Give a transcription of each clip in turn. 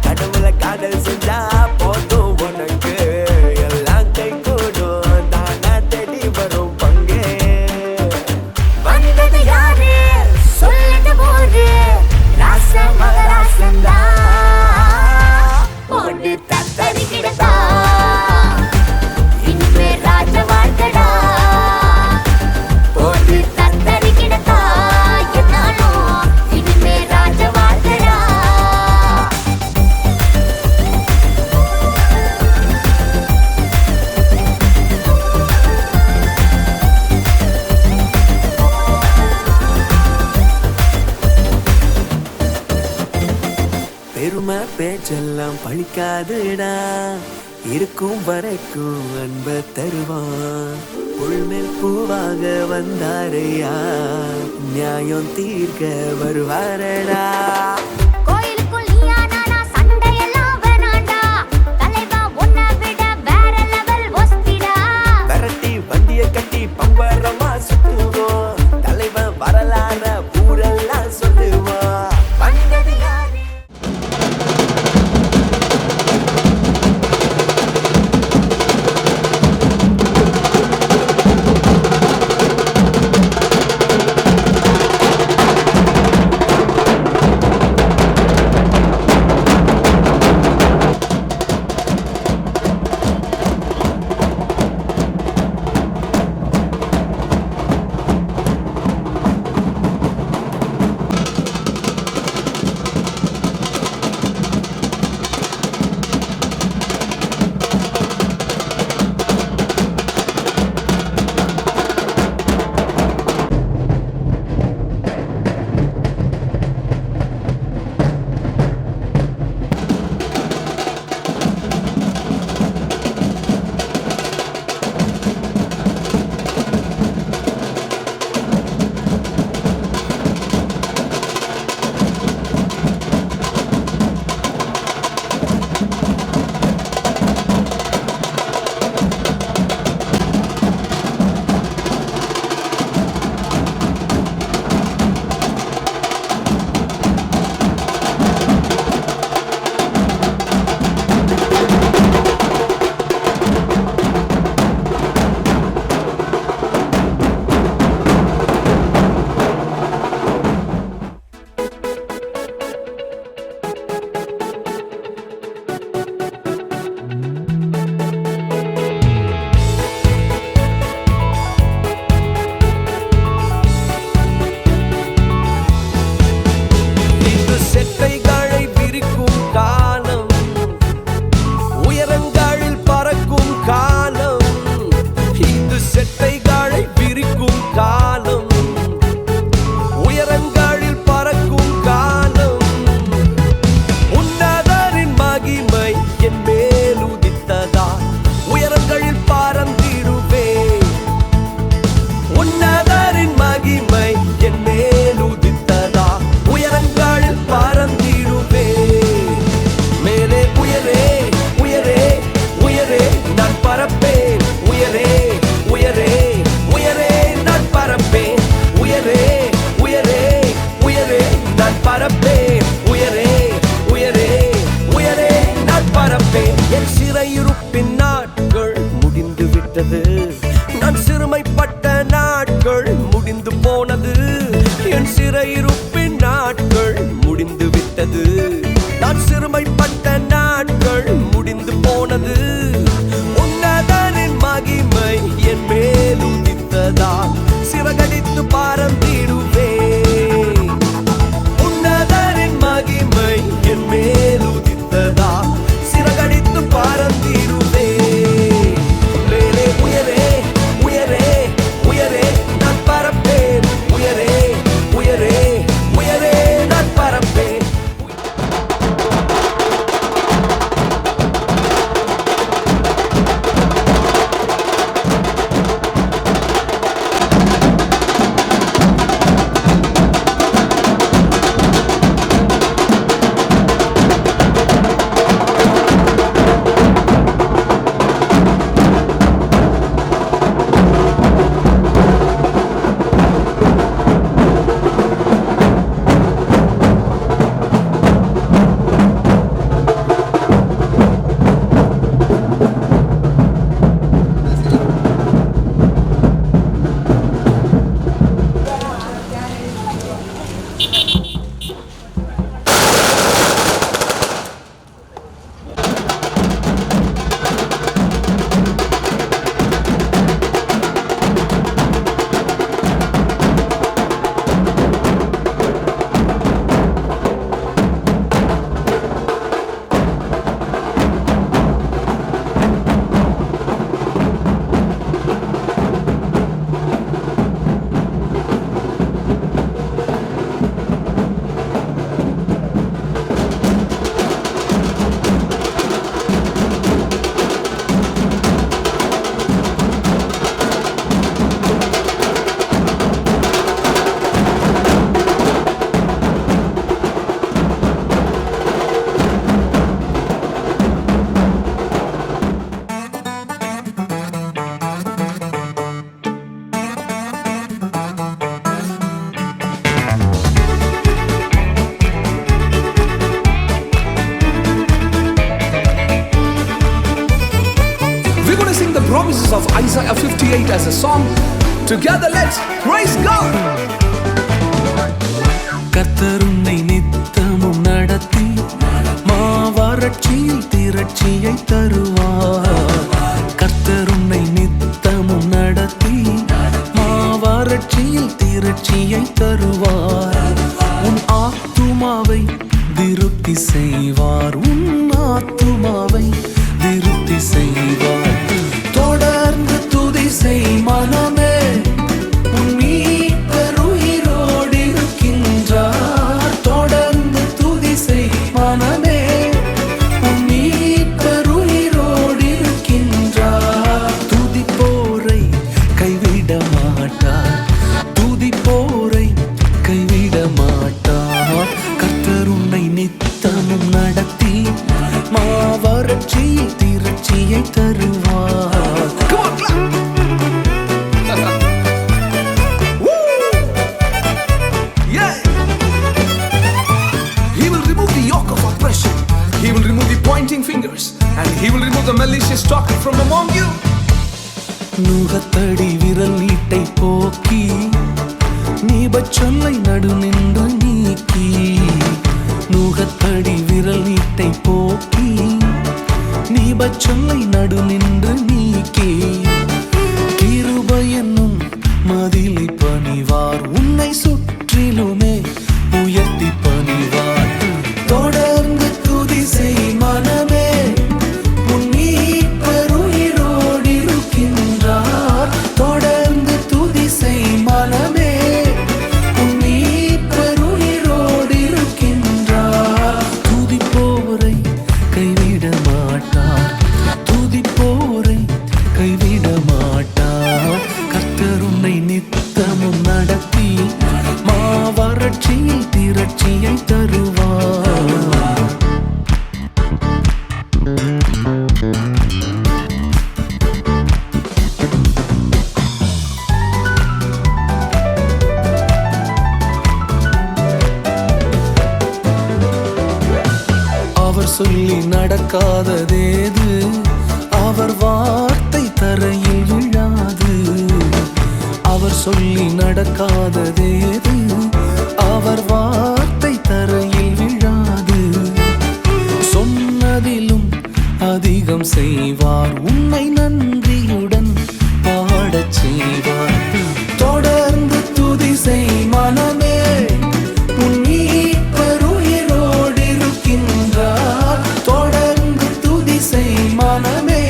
கடவுள காதல் செஞ்சா போதும் உனக்கு எல்லாம் கை கூடும் தானா தேடி வரும் பங்கே வந்தது யாரு சொல்லிட்டு போரு ராச மகராசந்தா போட்டு தத்தரி கிடத்தா இனிமே ராஜ வாழ்க்கடா போட்டு தத்தரி கிடத்தா என்னாலும் இனிமே ராஜ வாழ்க்கடா பெருமை பேச்செல்லாம் பழிக்காதுடா இருக்கும் வரைக்கும் அன்ப தருவான் உள்மேல் பூவாக வந்தாரையா நியாயம் தீர்க்க வருவாரடா கோயிலுக்குள் நீயா நானா சண்டையெல்லாம் வேணாண்டா தலைவா உன்னை விட வேற லெவல் ஒஸ்திடா விரட்டி வண்டிய கட்டி பம்பரமா சுத்துவோம் தலைவன் வரலாற ஊரெல்லாம் சொல்லுவான் வந்தது யாரு செட்டைகளை விரிக்கும் காலம் உயரங்களில் பறக்கும் காலம் இது செட்டைகளை விரிக்கும் காலம் உயரங்களில் பறக்கும் காலம் உன்னதரின் மகிமை என் மேல் உதித்ததா உயரங்களில் பறந்திடுவே உன்னதரின் மகிமை என் மேல் உதித்ததா உயரங்களில் பறந்திடுவே மேலே உயரே உயரே உயரே நான் பறப்பேன் உயரே உயரே உயரே நான் பறப்பேன் உயரே உயரே உயரே நான் பறப்பேன் உயரே உயரே உயரே நான் பறப்பேன் என் சிறையிருப்பின் நாட்கள் முடிந்து விட்டது நான் சிறுமைப்பட்ட நாட்கள் முடிந்து போனது என் சிறையிருப்பின் நாட்கள் முடிந்து விட்டது நான் சிறுமைப்பட்ட நாட்கள் முடிந்து போனது உன்னதரின் மகிமை என் மேல் உதித்ததா சிறகடித்து பறந்திடுவே உன்னதரின் மகிமை என் மேல் உதித்ததா சிறகடித்து பறந்திடுவே மேலே of Isaiah 58 as a song. Together let's praise God. கர்த்தர் உன்னை நித்தமும் நடத்தி மாவறட்சியில் திரட்சியை தருவார். கர்த்தர் உன்னை நித்தமும் நடத்தி மாவறட்சியில் திரட்சியை தருவார். உன் ஆத்துமாவை திருப்தி செய்வார். உன் ஆத்துமாவை திருப்தி செய்வார். தொடர்ந்து துதி செய் மனமே, உன் மீட்பர் உயிரோடு இருக்கின்றார். தொடர்ந்து துதி செய் மனமே, உன் மீட்பர் உயிரோடு இருக்கின்றார். துதிப்போரை கைவிட மாட்டார். துதிப்போரை கைவிட மாட்டார். கர்த்தர் உன்னை நித்தமும் நடத்தி மாவறட்சியில் திரட்சியை தருவார். Come on, clap. Woo! Yeah. He will remove the yoke of oppression. He will remove the pointing fingers, and he will remove the malicious talk from among you. நுகத்தடி விரல் நீட்டை போக்கி நீபச்சொல்லை நடு நின்று நீக்கி. நுகத்தடி விரல் நீட்டை போக்கி நீபச்சொல்லை நடு நின்று நீக்கி. கிருபை என்னும் மதிலை பணிவார். உன்னை சுற்றிலுமே உயர்த்தி பணிவார். தொடர்ந்து துதி செய் மனமே, உன் மீட்பர் உயிரோடு இருக்கின்றார். தொடர்ந்து துதி செய் மனமே, உன் மீட்பர் உயிரோடு இருக்கின்றார். துதிப்போரை கைவிட மாட்டார். துதிப்போரை கைவிட மாட்டார். கர்த்தர் உன்னை நித்தமும் நடத்தி மாவறட்சியில் திரட்சியை தருவார். அவர் சொல்லி நடக்காததேது, அவர் வார்த்தை தரையில் விழாது. அவர் சொல்லி நடக்காததேது, அவர் வார்த்தை தரையில் விழாது. சொன்னதிலும் அதிகம் செய்வார். உன்னை நன்றியுடன் பாடச் செய்வார். தொடர்ந்து துதி செய் மனமே, உன் மீட்பர் உயிரோடு இருக்கின்றார். தொடர்ந்து துதி செய் மனமே,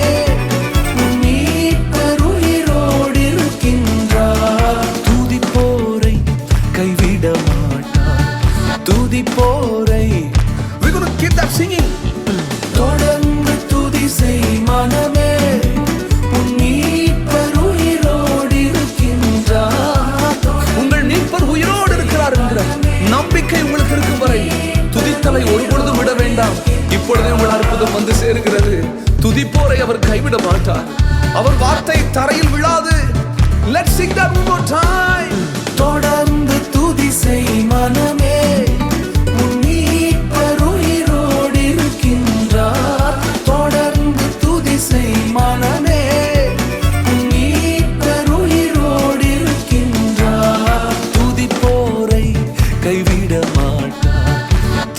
உன் மீட்பர் உயிரோடு இருக்கின்றார். துதிப்போரை கைவிட மாட்டார். துதிப்போரை. We're going to keep that singing. தொடர்ந்து துதி செய் மனமே, உன் மீட்பர் உயிரோடு இருக்கின்றார். உங்கள் மீட்பர் உயிரோடு இருக்கிறார் என்கிற நம்பிக்கை உங்களுக்கு இருக்கும் வரை துதித்தலை ஒருபொழுதும் விட வேண்டாம். இப்பொழுதே உங்கள் அற்புதம் வந்து சேருகிறது. துதிப்போரை அவர் கைவிட மாட்டார். அவர் வார்த்தை தரையில் விழாது. Let's sing that one more time. தொடர்ந்து துதி செய் மனமே, உன் மீட்பர் உயிரோடு இருக்கின்றார். தொடர்ந்து துதி செய் மனமே, உன் மீட்பர் உயிரோடு இருக்கின்றார். துதிப்போரை கைவிட மாட்டார்.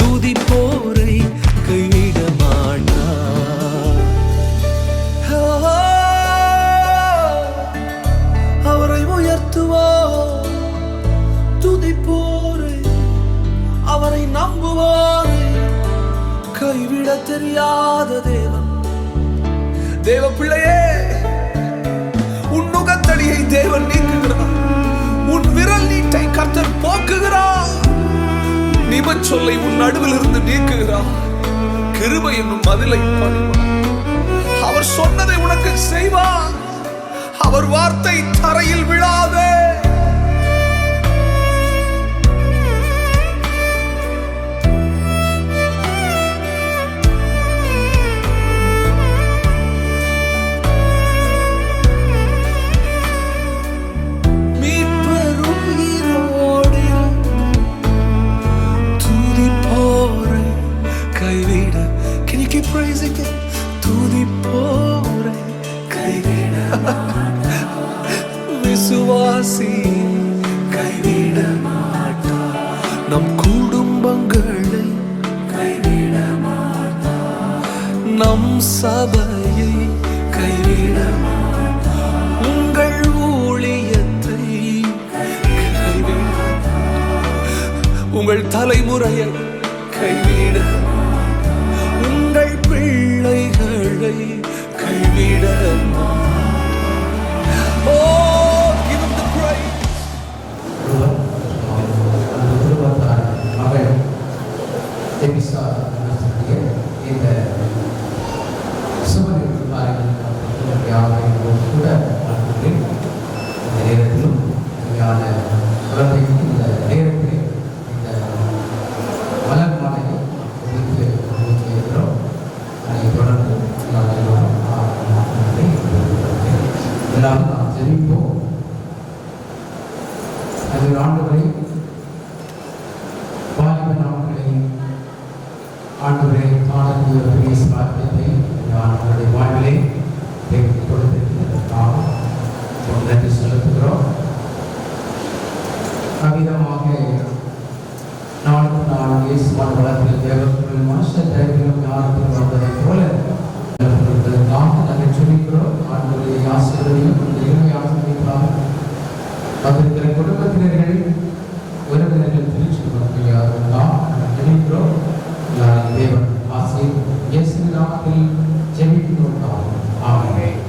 துதிப்போரை கைவிட மாட்டார். அவரை உயர்த்துவோம். துதிப்போரை, அவரை நம்புவோரை கைவிட தெரியாத தேவன். தேவ பிள்ளையே, உன் நுகத்தடியை தேவன் நீக்குகிறார். உன் விரல் நீட்டை கர்த்தர் போக்குகிறார். நிபச்சொல்லை உன் நடுவில் இருந்து நீக்குகிறார். கிருபை என்னும் மதிலை பணிவார். அவர் சொன்னதை உனக்கு செய்வார். அவர் வார்த்தை தரையில் விழாதே. மீட்பர் உயிரோடு துதிப்போரை கைவிட. Can you keep praising it? துதிப்போரை கைவிட விசுவாசி கைவிட மாட்டார். நம் குடும்பங்களை கைவிட மாட்டார். நம் சபையை கைவிட மாட்டார். உங்கள் ஊழியத்தை கைவிட மாட்டார். உங்கள் தலைமுறையை கைவிட மாட்டார். உங்கள் பிள்ளைகளை கைவிட மாட்டார். Oh, give him the praise. மகள் எபிசா இந்த சுமதி கூட இந்த நேரத்திலும் குழந்தைக்கு இந்த நேரத்தில் இந்த மலர் மாலையை இருக்கிறோம். அதை தொடர்ந்து எல்லாரும் நாம் ஜெபிப்போம். அது ஆண்டவரை வாலிப நாட்களை ஆண்டவரை காணக்கூடிய பெரிய சாத்தியத்தை ஆண்டவருடைய வாழ்விலே கொடுத்திருக்கிறதற்காக நன்றி செலுத்துகிறோம். அவ்விதமாக நாளுக்கு நாள் இயேசுவான் வளர்ப்பில் தேவர்கள் மாஸ்டர் டைப்பிலும் ஞானத்தில் வந்ததை போல நாங்கள் சொல்லிக்கிறோம். ஆண்டவருடைய ஆசீர்வதியும் அந்த இளமை ஆசிரியர்களாக வந்திருக்கிற குடும்பத்தினர்கள் உறவினர்கள் திருச்சி மக்கள் நாம் ஜெபிக்கிறோம். தேவன் ஆசீர் இயேசு நாமத்தில் ஜெபிக்கிறோம். ஆமென்.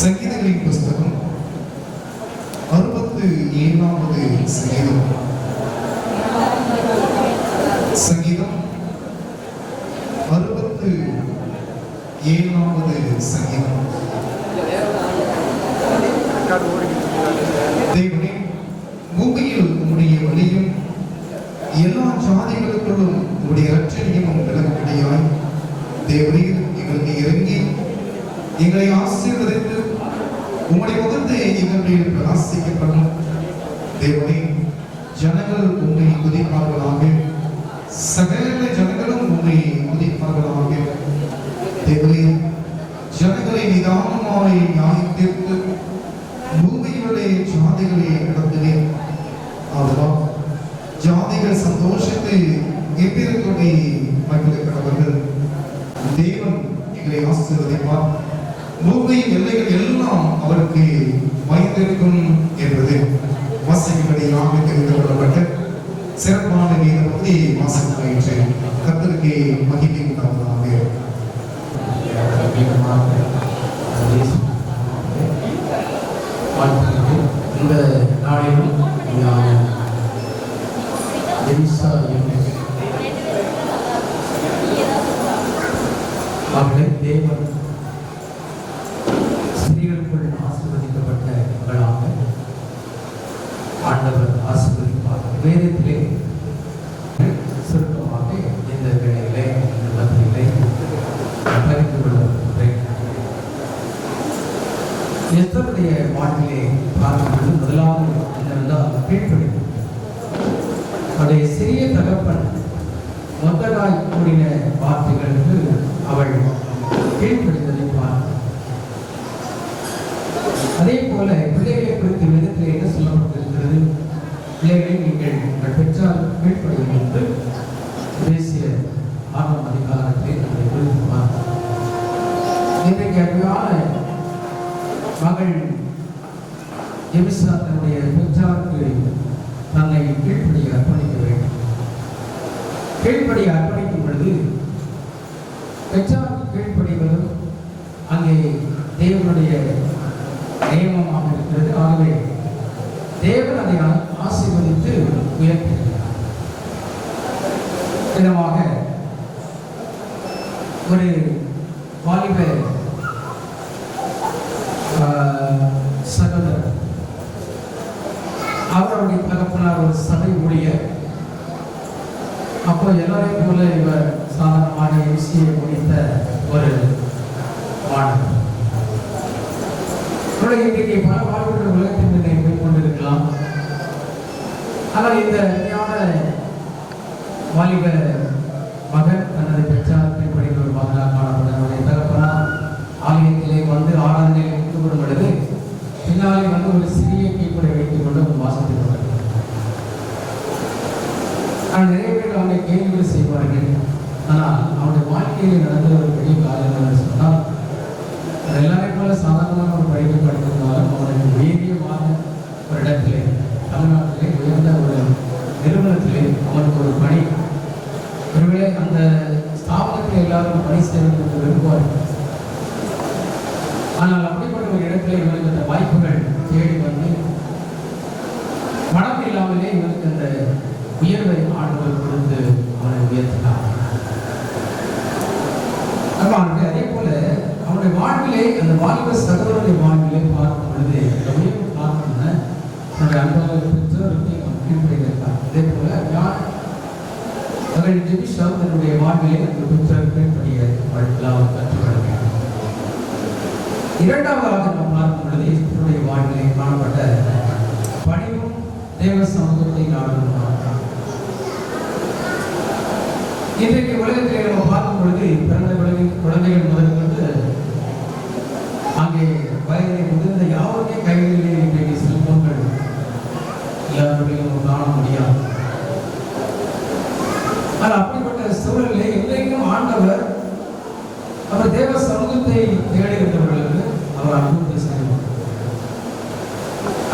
சங்கீதங்களின் புஸ்தகம் 67வது சங்கீதம். சங்கீதம் 67வது சங்கீதம். தேவனே, பூமியில் உம்முடைய வழியும் எல்லா ஜாதிகளுக்குள்ளும் உம்முடைய இரட்சணியமும் விளங்கும்படியாய் தேவரீர் எங்களுக்கு இறங்கி எங்களை ஆசீர்வதித்து உம்முடைய முகத்தை எங்கள் மேல் பிரகாசிக்கப்படும். தேவனே, ஜனங்கள் உம்மை துதிப்பார்களாக, சகல ஜனங்களும் உம்மை துதிப்பார்களாக. தேவனே, ஜனங்களை நிதானமாய் நியாயம் தீர்த்து பூமியிலே ஜாதிகளை நடத்துவேன். ஆதலால் ஜாதிகள் சந்தோஷத்தை எவ்விதத்தோடு மகிழ்கிறவர்கள். தேவன் எங்களை ஆசீர்வதிப்பார். பூமி எல்லைகள் எல்லாம் அவருக்கு வைத்திருக்கும் என்பது வாசிக்கும்படியாக தெரிந்து கொள்ளப்பட்ட சிறப்பான வேத பகுதியை வாசித்து கர்த்தருக்கு மகிமை உண்டாவதாக. இந்த நாளிலும் அவர்களை தேவன் ஸ்திரீகளுக்குள் ஆசீர்வதிக்கப்பட்ட மகளாக ஆண்டவர் ஆசீர்வதிப்பார். வேதத்திலே சுருக்கமாக இந்த வேளையிலே இந்த மத்தியிலே பகிர்ந்து கொள்ளப்படுகிறேன். எஸ்தருடைய வாழ்விலே பார்க்கும்போது முதலாவது என்னவென்றால் கீழ்ப்படிவு. அவருடைய சிறிய தகப்பன் மொத்தராய் கூடின வார்த்தைகளுக்கு அவள் கீழ்ப்படிந்ததை பார்த்தார். அதே போல பிள்ளைகளை குறித்த விதத்தில் என்ன சொல்லப்பட்டிருக்கிறது? பிள்ளைகளை நீங்கள் உங்கள் பெற்றால் கீழ்ப்படியும் என்று தேசிய ஆர்வம் அதிகாரத்தை நம்மை குறித்து பார்த்தார். இன்றைக்கு அருமையான மகள் எமிசா தன்னுடைய பெற்றாருக்கு தன்னை கீழ்ப்படிய அர்ப்பணிக்க வேண்டும். கீழ்ப்படிய அர்ப்பணிக்கும் பொழுது பெற்றாருக்கு கீழ்ப்படிவதும் அங்கே தேவனுடைய நியமமாக இருக்கிறது. ஆகவே தேவன் அதை ஆசீர்வதித்து உயர்த்துகிறார். விதமாக ஒரு வாலிப சபை ஊழியர். அப்போ எல்லாரையும் போல இவர் சாதாரணமாக எம்சிஏ முடித்த ஒரு மாணவர். இன்றைக்கு பல வாழ்வுகள் உலகத்தின் போய் கொண்டிருக்கலாம். ஆனால் இந்த ஞான வாலிப மகன் தனது பெற்றார் படிக்கிற ஒரு மகனாக காணப்படுவதை தகப்பனார் ஆலயத்திலே வந்து ஆராதனையில் ஈடுபடும் பொழுது பின்னாலே வந்து ஒரு சிறிய கீப்பரை வைத்துக் கொண்டு ஒரு வாசித்துக் கொண்டார். ஆனால் நிறைய பேர் அவனை கேள்விகள் செய்வார்கள். ஆனால் அவனுடைய வாழ்க்கையில் நடந்த ஒரு பெரிய காரியம் என்று சொன்னால் அது எல்லாரையும் போல சாதாரணமாக ஒரு படிப்பு படித்திருந்தாலும் அவனுக்கு வீரியமான ஒரு இடத்திலே தமிழ்நாட்டிலே உயர்ந்த ஒரு நிறுவனத்திலே அவனுக்கு ஒரு பணி. ஒருவேளை அந்த ஸ்தாபனத்தில் எல்லாரும் பணி செய்வதற்கு விரும்புவார்கள். ஆனால் அப்படிப்பட்ட ஒரு இடத்துல இவனுக்கு அந்த வாய்ப்புகள் தேடி வந்து பணம் இல்லாமலே இவனுக்கு அந்த உயர்வை ஆண்டுகள் கொடுத்து அவனை உயர்த்தினார். அதே போல அவனுடைய வாழ்விலே அந்த வாலிப சகோதரனுடைய வாழ்விலே பார்க்கும் பொழுது உயர்வு பார்க்கணும்னு என்னுடைய அன்பாக பெற்றோருக்கு கீழ்படுகிறார். அதே போல அவர்கள் ஜெபிஷா தன்னுடைய வாழ்விலே அந்த பெற்றோருக்கு படிய வாழ்க்கையில் கற்றுக் கொடுக்கிறார். இரண்டாவதாக நாம் பார்க்கும் பொழுது இவருடைய வாழ்விலே காணப்பட்ட பணிவும் தேவ சமூகத்தை நாடும். இன்றைக்கு உலகத்திலே நம்ம பார்க்கும் பொழுது பிறந்த குழந்தைகள் முதல் கொண்டு அங்கே வயதை முதிர்ந்த யாருமே கைகளிலே இன்றைக்கு செல்போன்கள் எல்லாருடையும் காண முடியாது. ஆனால் அப்படிப்பட்ட சூழலிலே இன்றைக்கும் ஆண்டவர் அவர் தேவ சமூகத்தை தேடுகின்றவர்களுக்கு அவர் அனுமதி செய்வார்.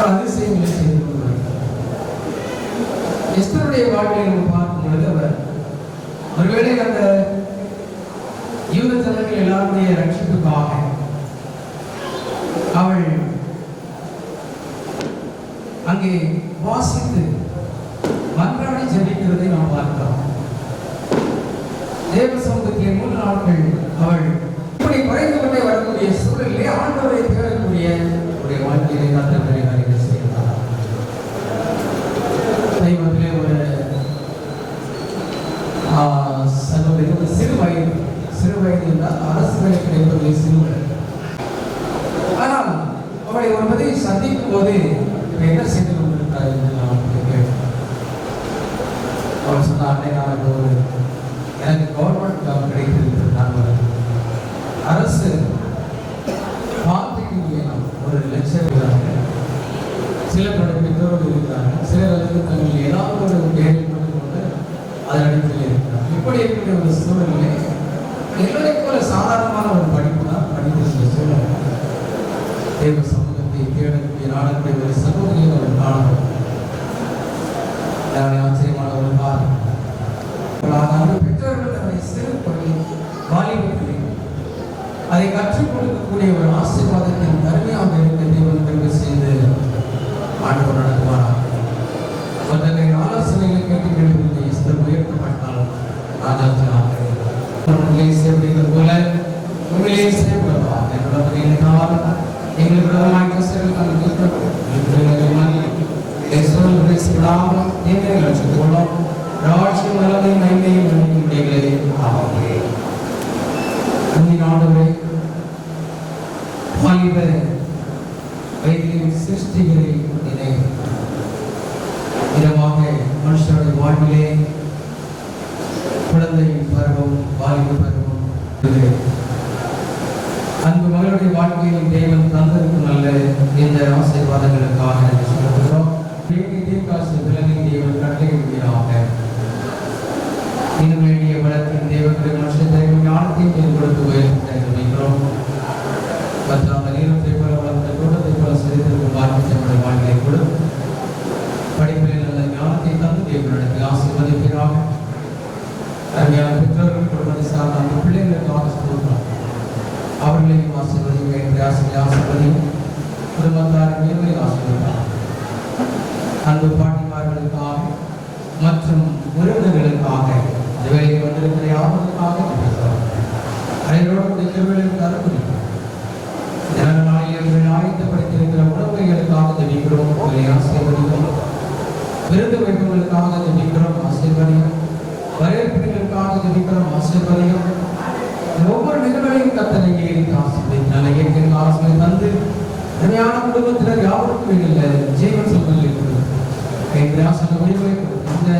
அதிசயங்களை செய்து கொண்டிருக்கிறார். எஸ்தருடைய வாழ்க்கையை நம்ம பார்க்கும் பொழுது அவர் ஒருவேளை அந்த யூத ஜனங்கள் எல்லாருடைய ரட்சிப்புக்காக அவள் அங்கே வாசித்து மன்றாடி ஜெபிக்கிறதை நாம் பார்க்கிறோம். தேவ சமூகத்திலே 3 நாட்கள் அவள் இப்படி குறைந்து கொண்டே வரக்கூடிய சூழலிலே ஆண்டவரை தேடக்கூடிய ஒரு வாழ்க்கையை கர்த்தர் காரியங்கள் செய்கிறார். சைவத்திலே ஒரு சகோதரி சிறு வயது என்றால் அரசு வேலை கிடைப்பதில்லை சிறுவர். ஆனால் அவளை ஒருவரை சந்திக்கும் போது என்ன செய்து கொண்டிருக்கிறார் என்று நான் கேட்டேன். அவள் சொன்னார், எனக்கு கவர்மெண்ட் ஜாப் கிடைத்திருக்கிறது. நான் ஒரு அரசு பார்த்துக்கூடிய ஒரு லட்சம் இருக்கிறார்கள். சில பெற்றோர்கள் இருக்கிறார்கள். சிலர் தங்கள் ஏதாவது ஒரு பேரை கொண்டு அதன் அடிப்படையில் இருக்கிறார்கள். இப்படி இருக்கக்கூடிய ஒரு சூழ்நிலை எங்களை போல சாதாரணமான ஒரு படிப்பு தான் படிக்கிற சூழ்நிலை. தேவ சமூகத்தை தேடக்கூடிய நாடக்கூடிய ஒரு சகோதரியை அவர் காணப்படும். ஆச்சரியமான ஒரு காலம். பெற்றோர்கள் தன்னை சிறு வாலிபத்தில் அதை கற்றுக் கொடுக்கக்கூடிய ஒரு ஆசீர்வாதத்தின் தருமையாக இருக்க தேவன் தெரிவு செய்து ஆண்டவர் நடத்துவாராக. அவர்களை ஆலோசனைகளை கேட்டு கேட்டு எஸ்தர் உயர்த்தப்பட்டால் ராஜாத்தினாக சேவைகள் போல உண்மையிலே சேவைப்படுவார். எங்களுக்கு ராட்சியம் நல்லதை நன்மையும் முடிவுகளை வாலிப வயதில் சிருஷ்டிகளை இதமாக மனுஷனுடைய வாழ்விலே குழந்தை பருவம் வாலிப பருவம் அன்பு மகளுடைய வாழ்க்கையில் தேவன் தந்திருக்கும் நல்ல இந்த ஆசீர்வாதங்களுக்காக சொல்லுகிறோம். தேவன் கட்டளையிடுவீராக. இன்னும் வேண்டிய பலத்தின் தேவனுடைய மனுஷத்தை ஞானத்தையும் கொடுத்து உயர்த்திக்கிறோம். பத்தாம் நேரத்தை போல வளர்ந்த கூட்டத்தை போல சிறிதற்கு வாழ்க்கை வாழ்க்கையை கொடு. படிப்பில் நல்ல ஞானத்தை தந்து தேவனிடத்தில் ஆசீர்வதிப்பீராக. அருமையான பெற்றோர்கள் குடும்பத்தை சார்ந்த அந்த பிள்ளைகளுக்காக சொல்கிறோம். அவர்களையும் ஆசீர்வதியும் ஆசீர்வதியும் குடும்பத்தாரின் மேலே ஆசீர்வதிப்பார். அன்பு பாட்டிமார்களுக்காக மற்றும் விருந்தினர்களுக்காக வேலைக்கு வந்திருக்கிற யாருக்காக அனைவரோடு திருவிழாவுக்கு அனுப்பினோம். ஜனன நாளில் ஆயத்தப்படுத்தியிருக்கிற உணவுகளுக்காக ஜெபிக்கிறோம். ஆசீர்வதிக்கிறோம். விருது வைப்புகளுக்காக ஜெபிக்கிறோம், ஆசீர்வதியும். வரவேற்புகளுக்காக ஜெபிக்கிறோம், ஆசீர்வதியும். ஒவ்வொரு நிகழ்வையும் கர்த்தர் ஏறிட்டு ஆசீர்வதித்து நல்ல இயற்கை ஆசீர்வாதத்தை தந்து உண்மையான குடும்பத்தினர் யாவருக்கும் எங்கள் ஜீவன் சூழ்நிலை பிரயாசன முடிவை இந்த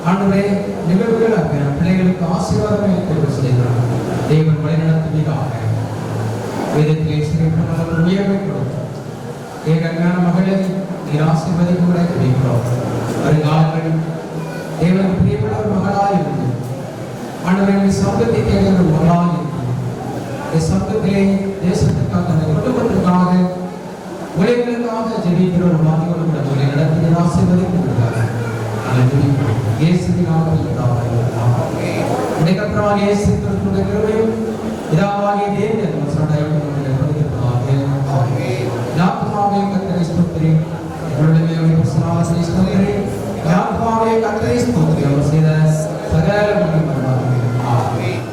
ஆண்டவரே நிகழ்வுகள் பிள்ளைகளுக்கு ஆசீர்வாதங்களை தேர்வு செய்கிறார். தேவன் வழிநடத்துவீராக. வேதத்திலே சிறப்பு உயர்வை கொடுத்தோம். ஏகஞான மகளை நீர் ஆசீர்வதிக்க கூட கிடைக்கிறோம். வருங்காலங்கள் தேவனுக்கு பிரியப்பட்ட ஒரு மகளாய் இருந்து ஆண்டவரை சமூகத்தை தேடுகிற ஒரு மகளாய் இருந்து இந்த சமூகத்திலே தேசத்திற்காக அந்த குடும்பத்திற்காக உலகளுக்காக ஜெபிக்கிற ஒரு வாதிகளோடு கூட உங்களை நடத்தி ஆசீர்வதிக்கிறார். இயேசுவின் நாமத்தில் பிதாவே. உடைய கர்த்தராகிய இயேசு கிறிஸ்துவின் கிருபையும் பிதாவாகிய தேவனுடைய சடையும் ஆத்மாவே கர்த்தரை ஸ்தோத்திரி. உங்களுடைய பிரசன்னாசனை ஸ்தோத்திரி. ஆத்மாவே கர்த்தரை ஸ்தோத்திரி. அவர் செய்த சகல நன்மைகளுக்காக. ஆமென்.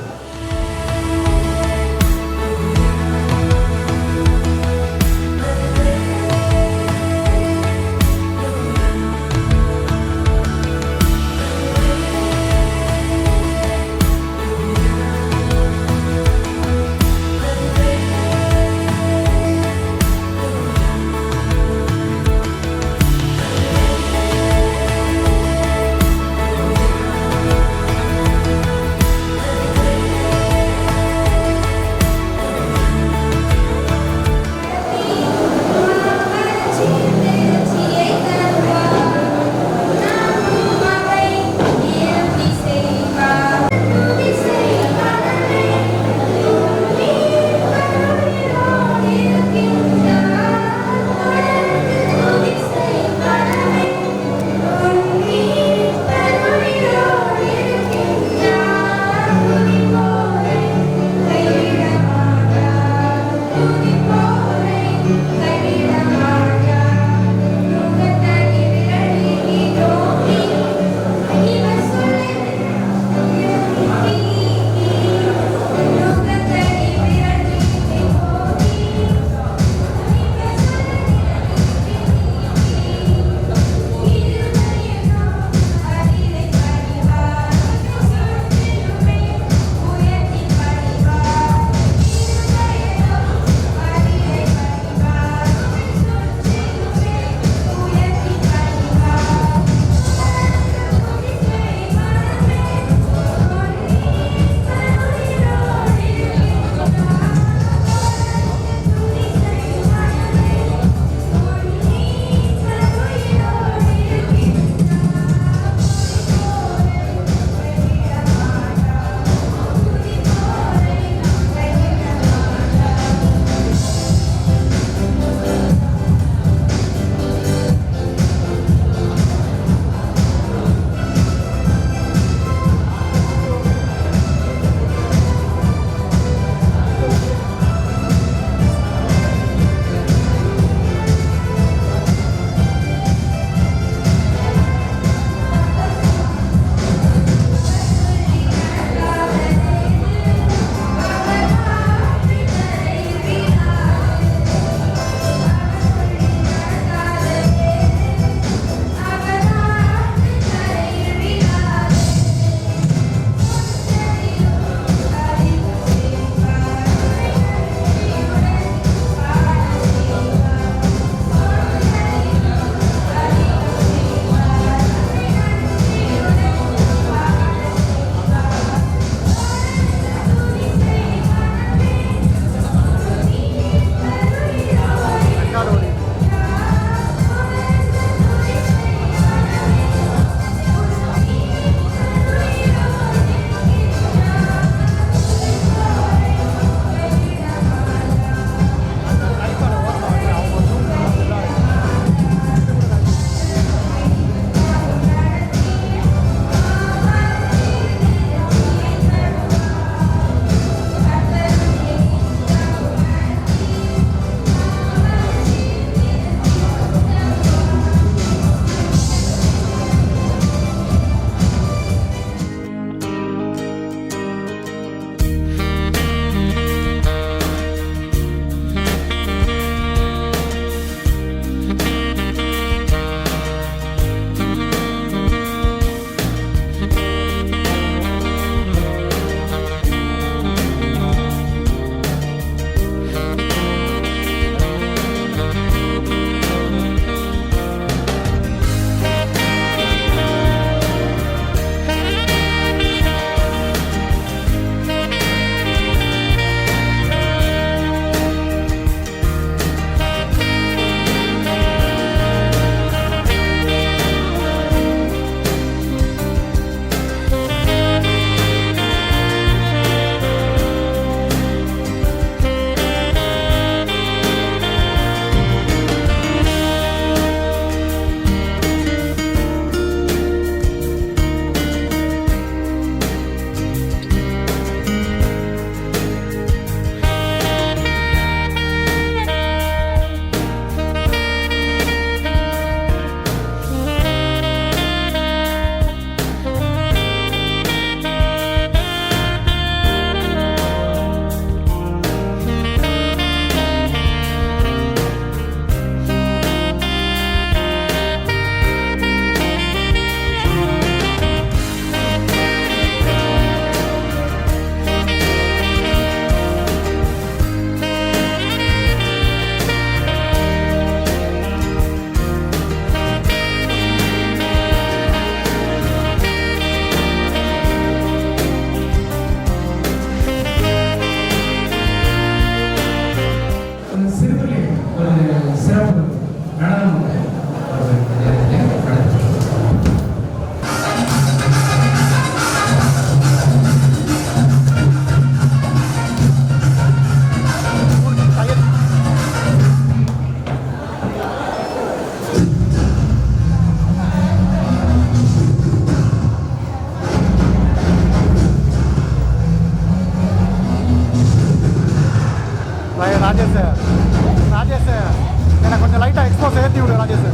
ஏற்றி விடு ராஜேஷ்,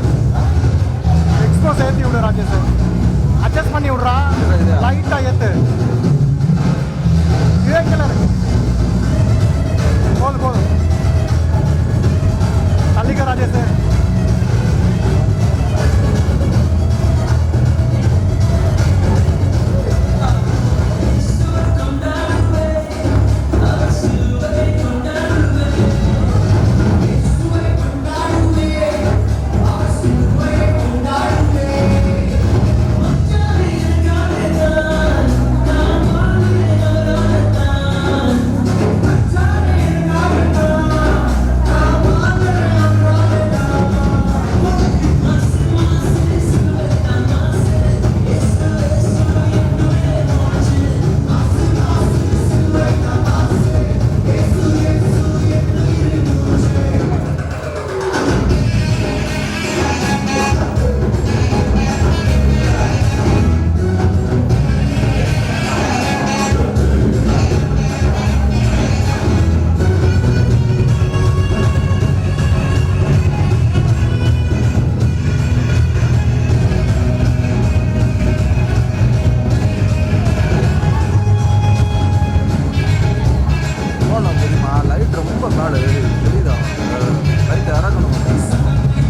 எக்ஸ்போஸ் ஏற்றி விடு ராஜேஷ், அட்ஜஸ்ட் பண்ணி விட்றா, லைட்டாக ஏற்று, இதே கலர் போதும் போதும், தள்ளிக்க ராஜேஷ். லைட் ரொம்ப மேலே தெரியுதா? லைட் இறக்கணும்,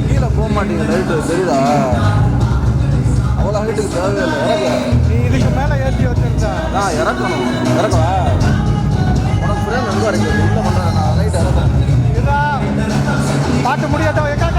கீழே போக மாட்டேங்குது லைட்டு தெரியுதா? அவ்வளோ ஹைட்டுக்கு தேவையில்லை, இறக்க நீ இதுக்கு மேலே ஏற்றி வச்சிருந்தா நான் இறக்கணும், இறக்கவா? உனக்கு ஃப்ரேம் எங்கே இறக்குது? இல்லை பண்ணுறேன், நான் லைட் இறக்கணும். இதுதான் பாட்டு முடியாட்டோ எக்கா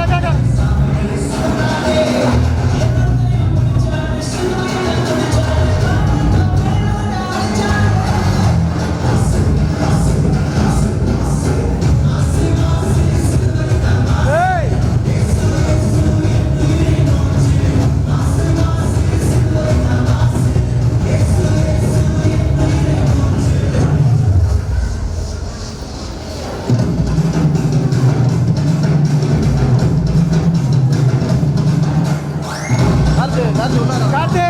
காட்டு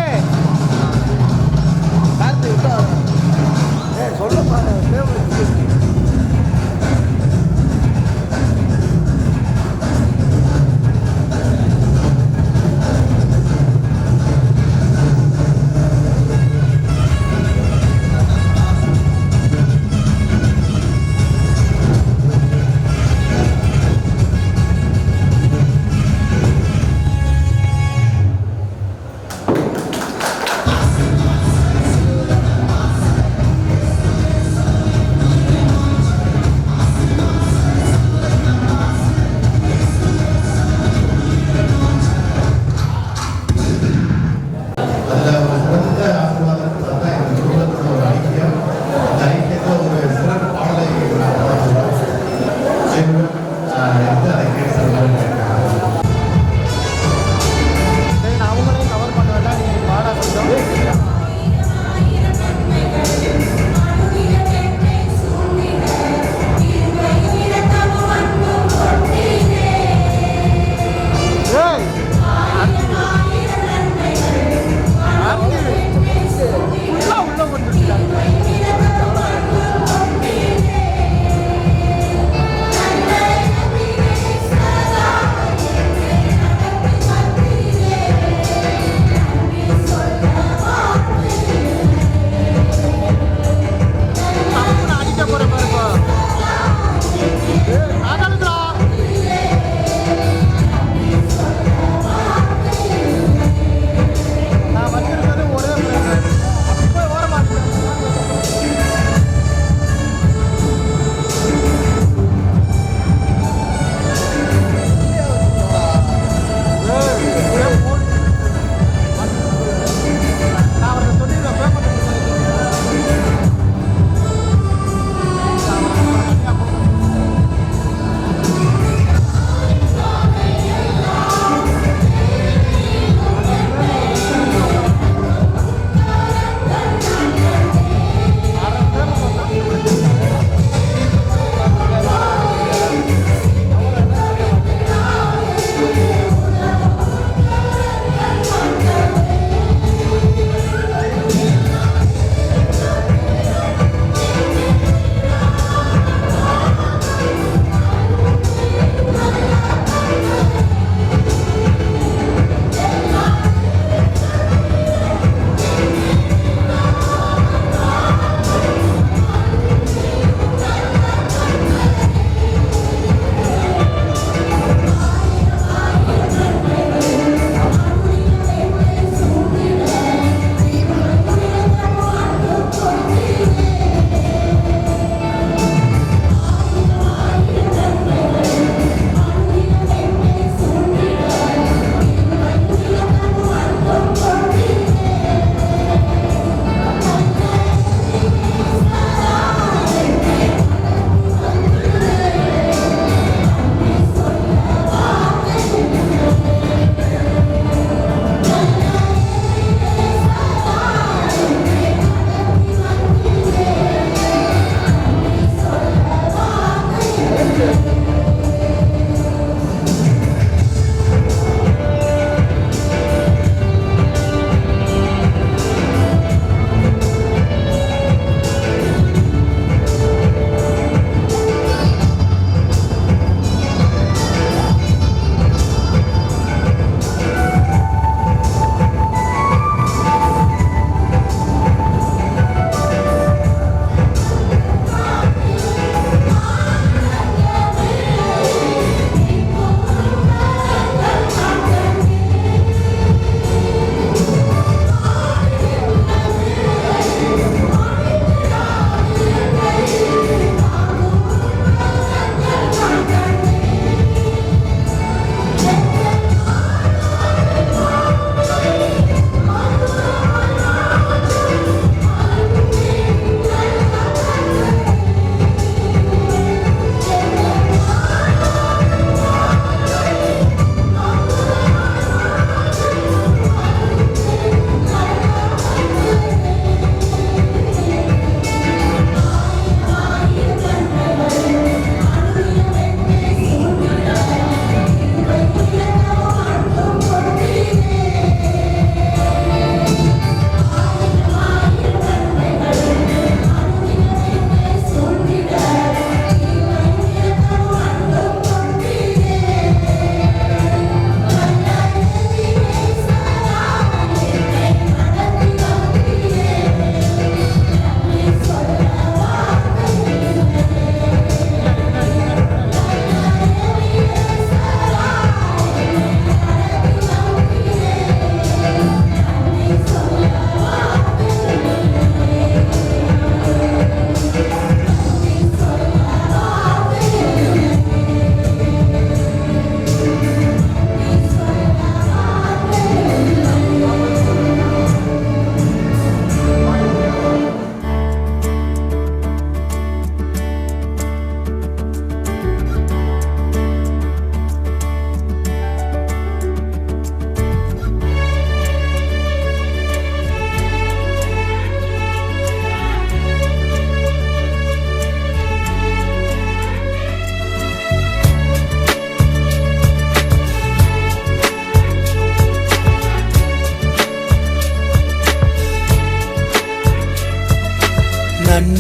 கார்த்தி விட்டா சொல்லப்பா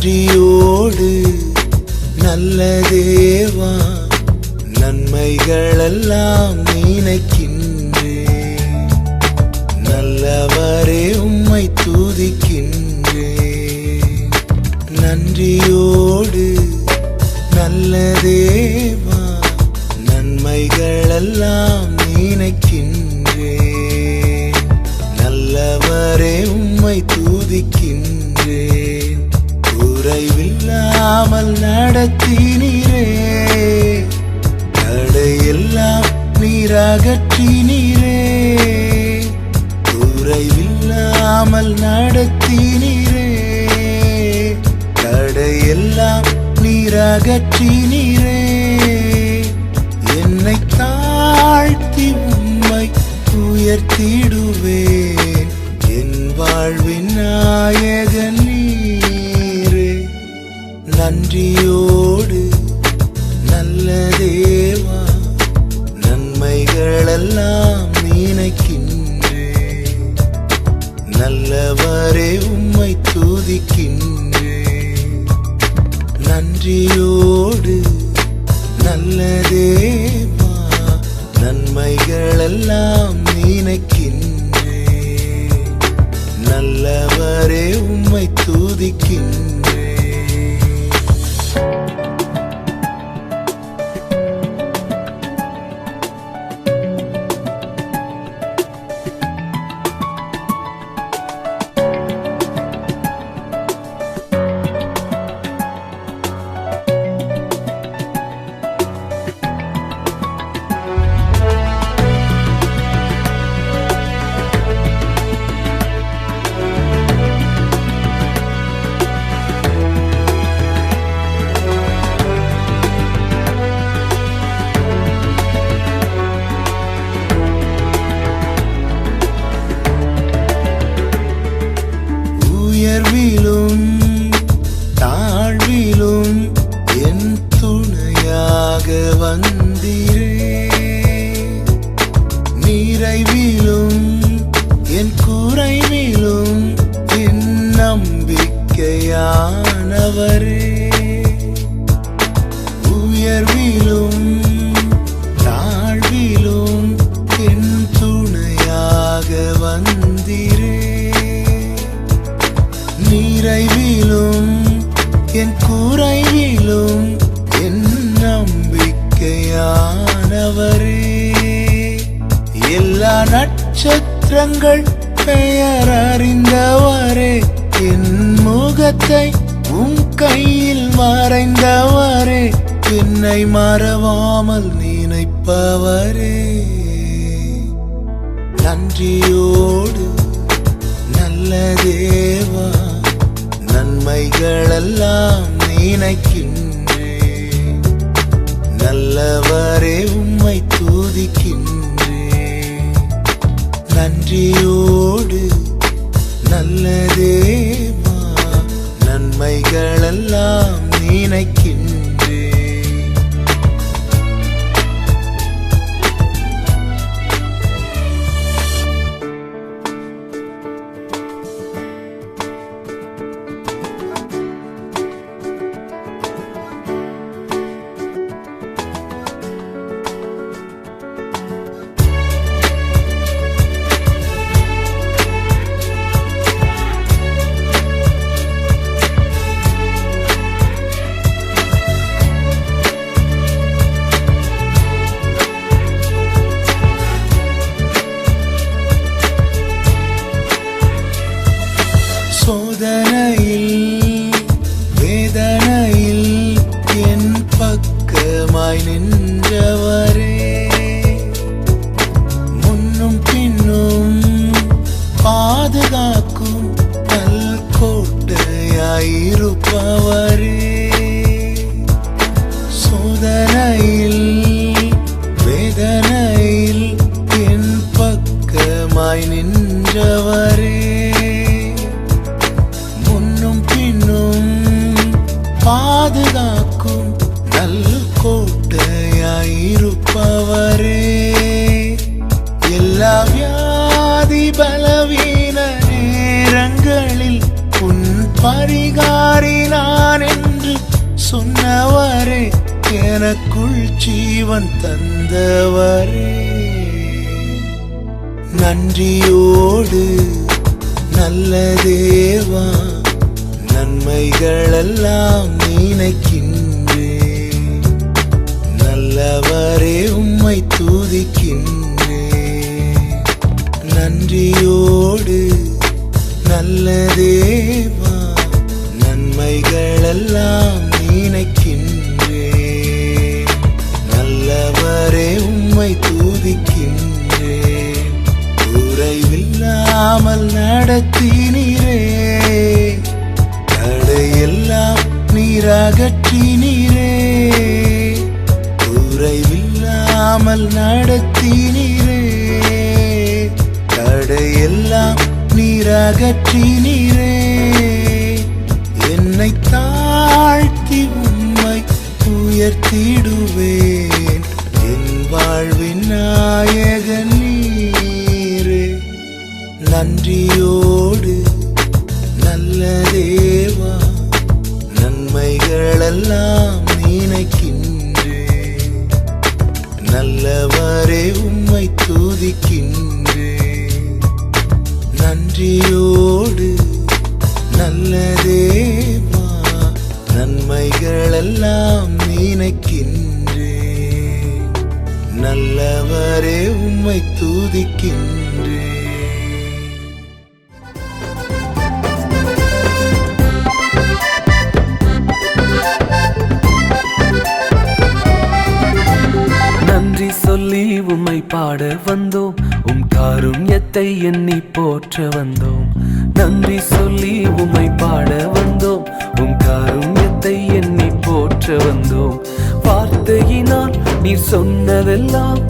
நன்றியோடு நல்ல தேவா நன்மைகளெல்லாம் நினைக்கின்றேன். நல்லவரே உம்மை துதிக்கின்றேன். நன்றியோடு நல்ல தேவா நன்மைகளெல்லாம் நினைக்கின்றேன். நல்லவரே உம்மை துதிக்கின்றேன். குறைவில்லாமல் நடத்தினீரே, தடையெல்லாம் நீரகற்றினீரே. குறைவில்லாமல் நடத்தினீரே, தடையெல்லாம் நீரகற்றினீரே. என்னை தாழ்த்தி உம்மை உயர்த்திடுவேன். என் வாழ்வின் நாயகன் நீரே. நன்றியோடு நல்ல தேவா நன்மைகளெல்லாம் நினைக்கின்றேன். நல்லவரே உம்மை துதிக்கின்றேன். நன்றியோடு நல்ல தேவா நன்மைகளெல்லாம் நினைக்கின்றேன். நல்லவரே உம்மை துதிக்கின்றேன். உயர்விலும் தாழ்விலும் என் துணையாக வந்தீரே. நிறைவிலும் என் குறைவிலும் என் நம்பிக்கையானவரே. உயர்விலும் தாழ்விலும் என் துணையாக வந்தீரே. நிறைவிலும் என் குறைவிலும் என் நம்பிக்கையானவரே. எல்லா நட்சத்திரங்கள் பெயர் அறிந்தவரே. என் முகத்தை உம் கையில் மறைந்தவரே. என்னை மறவாமல் நினைப்பவரே. நன்றியோடு நல்ல தேவா நன்மைகளெல்லாம் நினைக்கின்றேன். நல்லவரே உம்மை துதிக்கின்றேன். நன்றியோடு நல்ல தேவா நன்மைகளெல்லாம் நினைக்கின்றேன். ஜீவன் தந்தவரே நன்றியோடு நல்ல தேவா நன்மைகளெல்லாம் நினைக்கின்றேன் நல்லவரே உம்மை துதிக்கின்றேன் நன்றியோடு நல்ல தேவா நன்மைகளெல்லாம் நினைக்கின்றேன் நல்லவரே உம்மை துதிக்கின்றேன் குறைவில்லாமல் நடத்தினீரே தடையெல்லாம் நீர் அகற்றினீரே குறைவில்லாமல் நடத்தினீரே தடையெல்லாம் நீர் அகற்றினீரே என்னை தாழ்த்தி உம்மை உயர்த்திடுவேன் என் வாழ்வின் நாயகன் நீரே நன்றியோடு நல்ல தேவா நன்மைகளெல்லாம் நினைக்கின்றேன் நல்லவரே உம்மை துதிக்கின்றேன் நன்றியோடு நல்ல தேவா நன்மைகளெல்லாம் நினைக்கின்றேன் நல்லவரே உம்மை துதிக்கின்றேன் நன்றி சொல்லி உம்மை பாட வந்தோம் உம் காருண்யத்தை எண்ணி போற்ற வந்தோம் நன்றி சொல்லி உம்மை பாட வந்தோம் உம் காருண்யத்தை எண்ணி போற்ற வந்தோம் வார்த்தையினால் நீர் சொன்னதெல்லாம்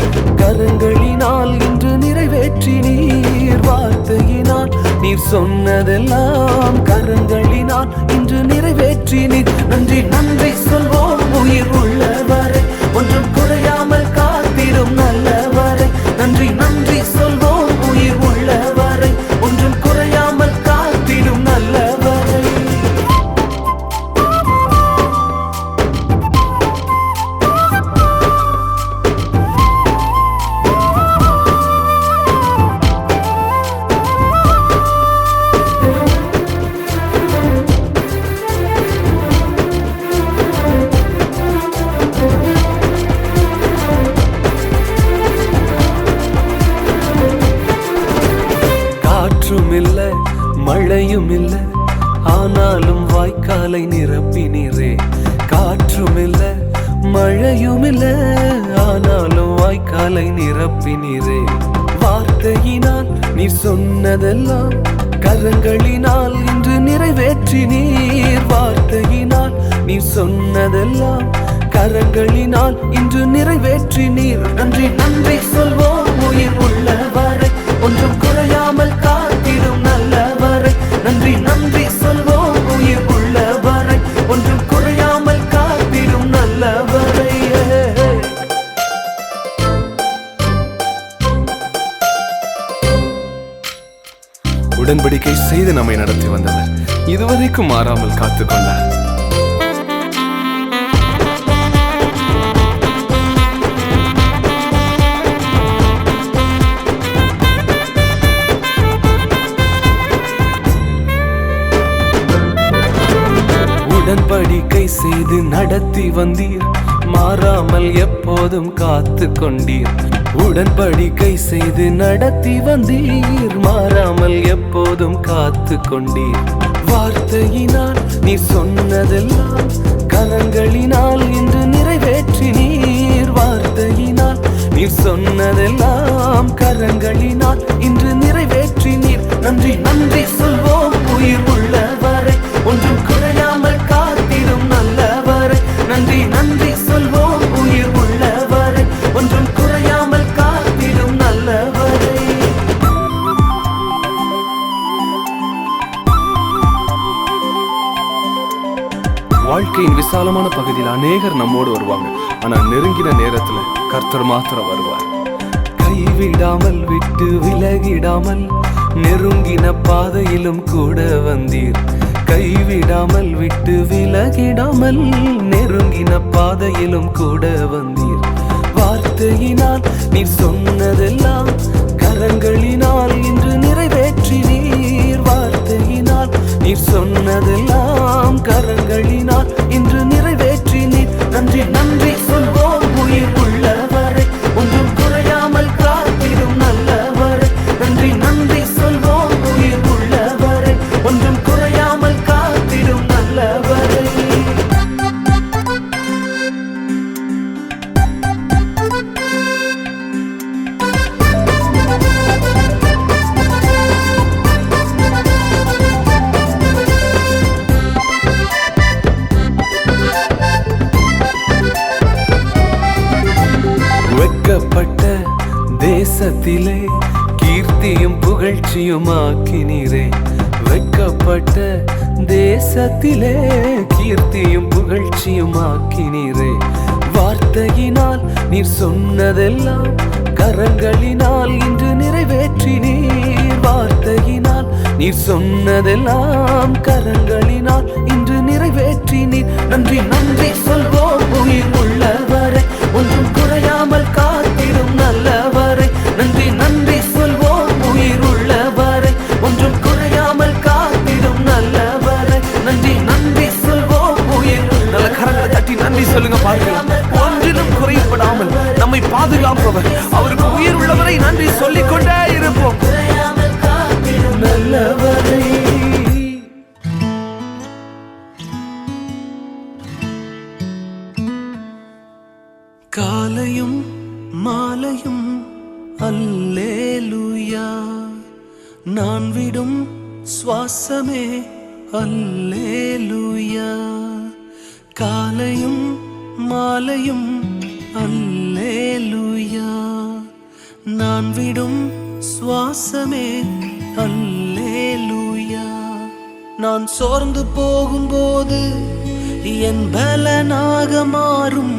கரங்களினால் இன்று நிறைவேற்றினீர் வார்த்தையினால் நீர் சொன்னதெல்லாம் கரங்களினால் இன்று நிறைவேற்றினீர் நன்றி நன்றி சொல்வோம் உயிர் உள்ளவரை ஒன்றும் குறையாமல் காத்திடும் நல்லவரை நன்றி நன்றி சொல்வோம் உயிர் உள்ளவரை ஒன்றும் குறையாமல் காத்திடும் நல்லவரை காற்றுமில்ல மழையுமில்ல ஆனாலும் வாய்க்காலை நிரப்பினீரே காற்றுமில்ல மழையுமில்ல ஆனாலும் வாய்க்காலை நிரப்பினீரே வார்த்தையினால் நீ சொன்னதெல்லாம் கரங்களினால் இன்று நிறைவேற்றினீர் வார்த்தையினால் நீ சொன்னதெல்லாம் கரங்களினால் இன்று நிறைவேற்றினீர் நன்றி நன்றி சொல்வோம் உயிர் உள்ளவரை ஒன்றும் குறையாமல் காத்திடும் நல்லவரை நன்றி நன்றி சொல்வோம் உயிர் உள்ளவரை ஒன்றும் குறையாமல் காத்திடும் நல்லவரை உடன்படிக்கை செய்து நம்மை நடத்தி வந்தவர் இதுவரைக்கும் மாறாமல் காத்துக்கொண்டார் உடன்படிக்கை செய்து நடத்தி வந்தீர் மாறாமல் எப்போதும் காத்து கொண்டீர் உடன்படிக்கை செய்து நடத்தி வந்தீர் மாறாமல் எப்போதும் காத்து கொண்டீர் வார்த்தையினால் நீ சொன்னதெல்லாம் கரங்களினால் இன்று நிறைவேற்றினீர் வார்த்தையினால் நீ சொன்னதெல்லாம் கரங்களினால் இன்று நிறைவேற்றினீர் நன்றி நன்றி சொல்வோம் உயிர் உள்ளவரை ஒன்றும் குறையாமல் காத்திடும் நல்லவரை நன்றி நன்றி சொல்வோம் உயிர் உள்ளவரை ஒன்றும் குறையாமல் காத்திடும் நல்லவரை வாழ்க்கையின் விசாலமான பகுதியில் அநேகர் நம்மோடு வருவாங்க ஆனா நெருங்கின நேரத்துல கர்த்தர் மாத்திரம் வருவார் கைவிடாமல் விட்டு விலகிடாமல் நெருங்கின பாதையிலும் கூட வந்தீர் கைவிடாமல் விட்டு விலகிடாமல் நெருங்கின பாதையிலும் கூட வந்தீர் வார்த்தையினால் நீர் சொன்னதெல்லாம் கரங்களினால் இன்று நிறைவேற்றி நீர். வார்த்தையினால் நீர் சொன்னதெல்லாம் கரங்களினால் இன்று நிறைவேற்றி நீர். நன்றி நன்றி சொல்வோம் உயிர் உள்ளவரை, ஒன்றும் குறையாமல் காத்திடும் நல்லவரை. நன்றி நன்றி சொல்வோம் உயிர் உள்ளவரை, ஒன்றும் குறையாமல் காத்திடும் நல்லவரை. வெட்கப்பட்ட தேசத்திலே கீர்த்தியும் புகழ்ச்சியுமாக்கினீரே. வெட்கப்பட்ட தேசத்திலே கீர்த்தியும் புகழ்ச்சியுமாக்கினீரே. வார்த்தையினால் நீர் சொன்னதெல்லாம் கரங்களினால் இன்று நிறைவேற்றி நீர். வார்த்தையினால் நீர் சொன்னதெல்லாம் கரங்களினால் இன்று நிறைவேற்றி நீர். நன்றி நன்றி சொல்வோம் உயிர் உள்ளவரை, ஒன்றும் குறையாமல் காத்திடும் நல்லவரை. நன்றி நன்றி சொல்வோம் உயிர் உள்ளவரை, ஒன்றும் குறையாமல் காத்திடும் நல்லவரை. நன்றி நன்றி சொல்வோம் உயிர். நல்ல கரங்களை தட்டி நன்றி சொல்லுங்க பார்க்கலாம். ஒன்றிலும் குறையப்படாமல் நம்மை பாதுகாப்பவர், அவருக்கு உயிர் உள்ளவரை நன்றி சொல்லிக் கொண்டே இருப்போம். நல்லவரை காலையும் மாலையும் அல்லேலூயா, நான் விடும் சுவாசமே அல்லேலூயா. காலையும் மாலையும் அல்லேலூயா, நான் விடும் சுவாசமே அல்லேலூயா. நான் சோர்ந்து போகும்போது என் பலனாக மாறும்.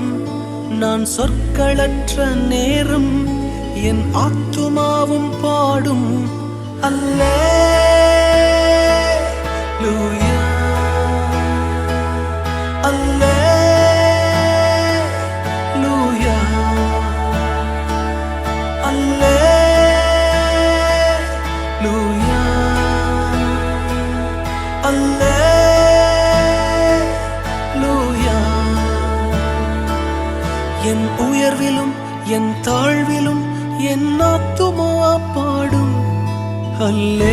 நான் சொற்களற்ற நேரம் என் ஆத்துமாவும் பாடும் அல்லேலூயா, அல்லேலூயா, அல்லேலூயா, அல்லேலூயா. என் உயர்விலும் என் தாழ்விலும் என் ஆத்துமா பாடும் அல்லேலூயா,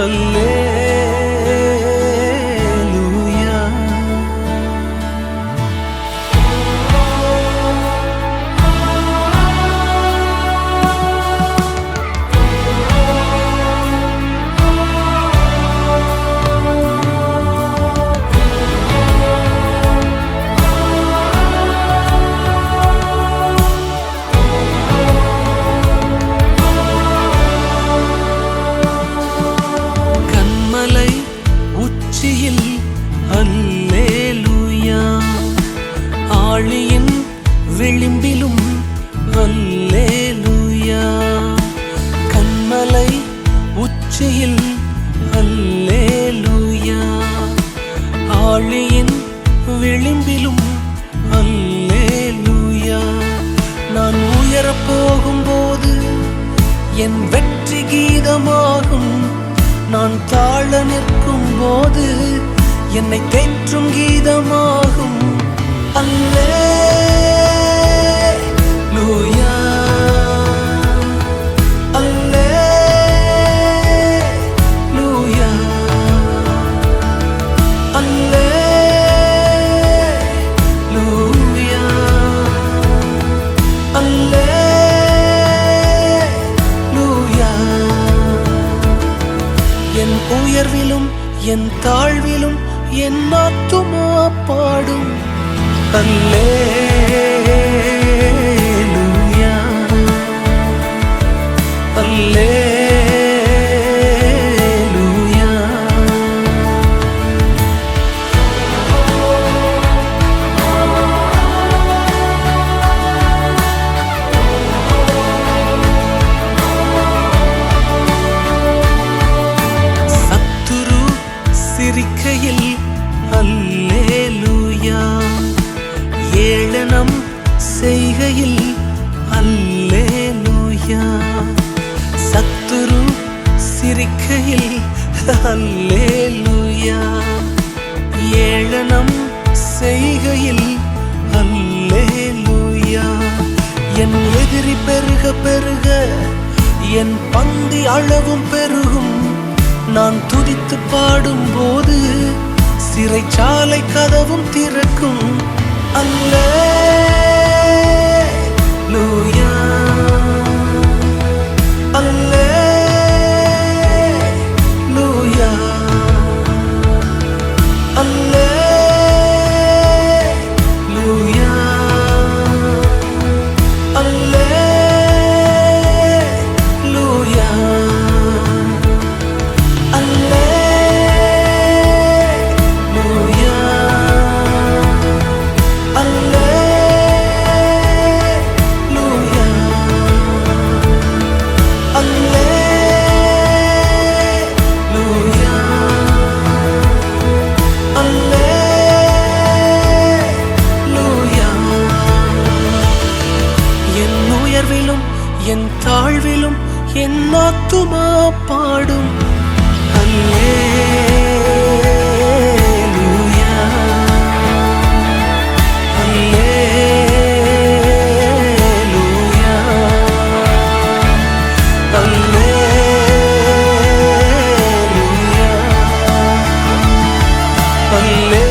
அல்லேலூயா. அல்லேலூயா, ஆழியின் விளிம்பிலும் அல்லேலூயா. கண்மலை உச்சியில் அல்லேலூயா, ஆழியின் விளிம்பிலும் அல்லேலூயா. நான் உயரப் போகும்போது என் வெற்றி கீதமாகும். நான் தாழ நிற்கும் போது என்னை தேற்றும் கீதமாகும் அல்லேலூயா, அல்லேலூயா, அல்லேலூயா, அல்லேலூயா. என் உயர்விலும் என் தாழ்விலும் என் ஆத்துமா பாடும் அல்லேலூயா, அல்லேலூயா. சத்துரு சிரிக்கையில் அல்லேலூயா, அல்லேலூயா. ஏளனம் செய்கையில் அல்லேலூயா. என் எதிரி பெருக பெருக என் பந்தி அளவும் பெருகும். நான் துதித்து பாடும்போது சிறைச்சாலை கதவும் திறக்கும். அல்லேலூயா, அல்லேலூயா, அல்லேலூயா, அல்லேலூயா, அல்லேலூயா, என் உயர்விலும் என் தாழ்விலும் என் ஆத்துமா பாடும் அல்லேலூயா, அல்லேலூயா, அல்லேலூயா, அல்லேலூயா.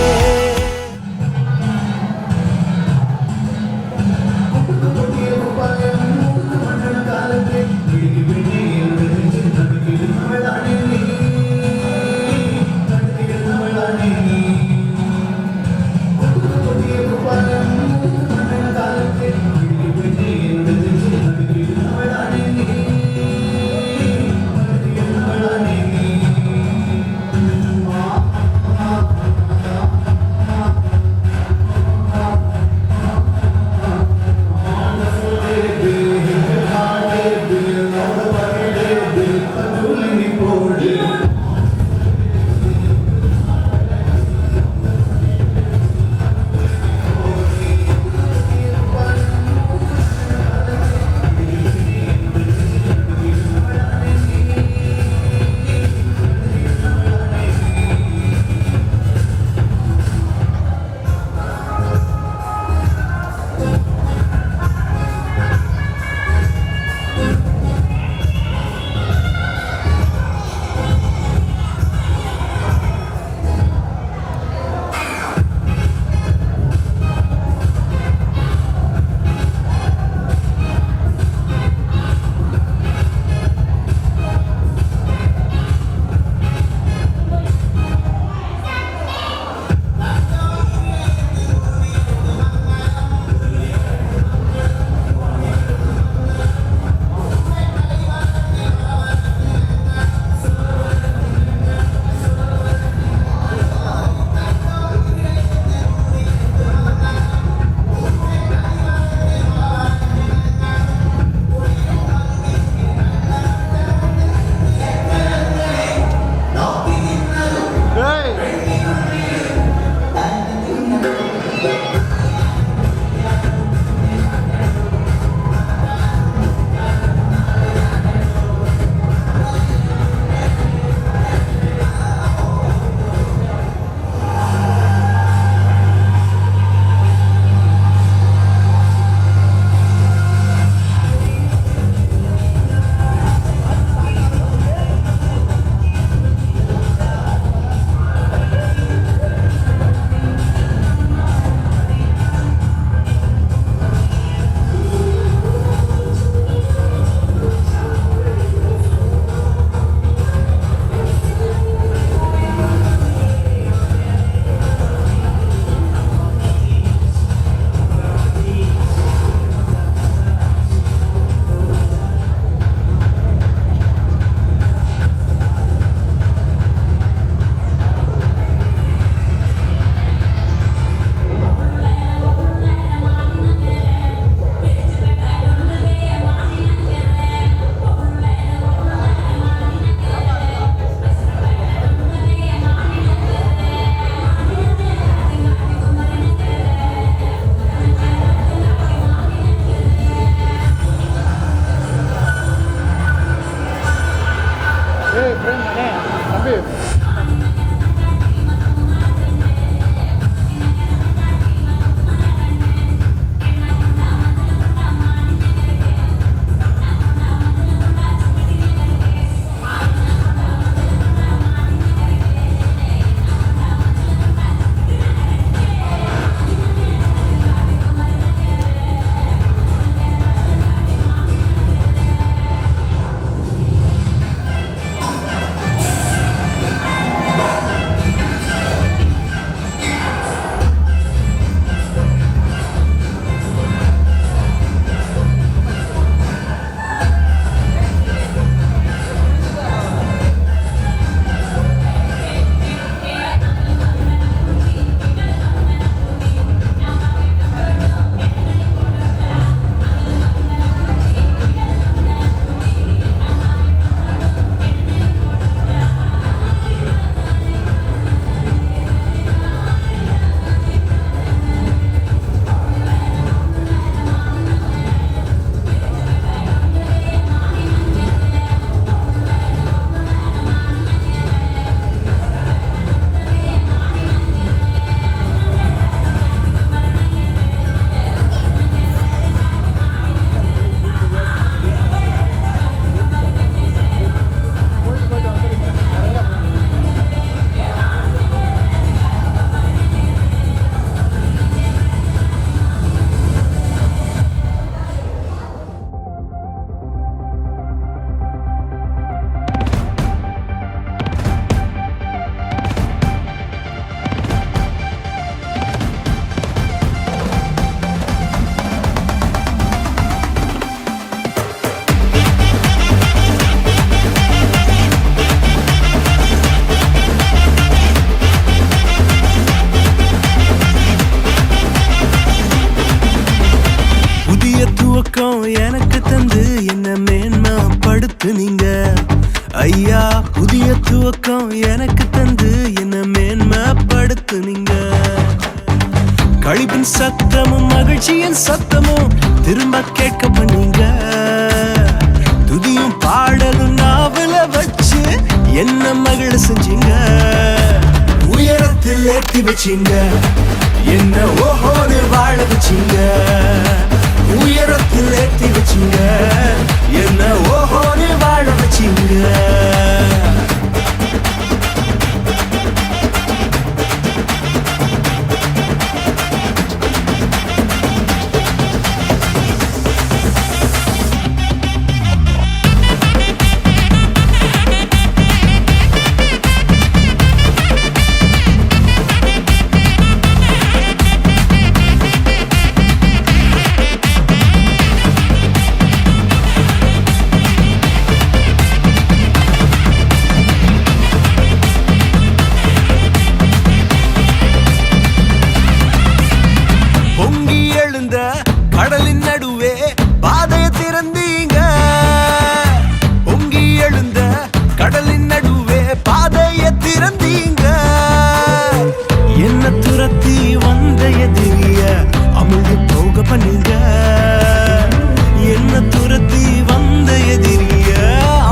துவக்கம் எனக்கு தந்து என்ன மேன்மைப்படுத்துனீங்க ஐயா. புதிய துவக்கம் எனக்கு தந்து என்ன மேன்மைப்படுத்துனீங்க. கழிப்பின் சத்தமும் மகிழ்ச்சியின் சத்தமும் திரும்ப கேட்க பண்ணீங்க. துதியும் பாடலும் நாவல வச்சு என்ன மகிழ செஞ்சீங்க. உயரத்தில் ஏற்றி வச்சீங்க என்ன ஓஹோன்னு வாழ வச்சீங்க. உயரத்தில் ஏற்றி வச்சீங்க என்ன ஓஹோன்னு வாழ வச்சீங்க. கடலின் நடுவே பாதையை திறந்தீங்க. பொங்கி எழுந்த கடலின் நடுவே பாதையை திறந்தீங்க. என்ன துரத்தி வந்த எதிரிய அமிழ்ந்து போக பண்ணீங்க. என்ன துரத்தி வந்த எதிரிய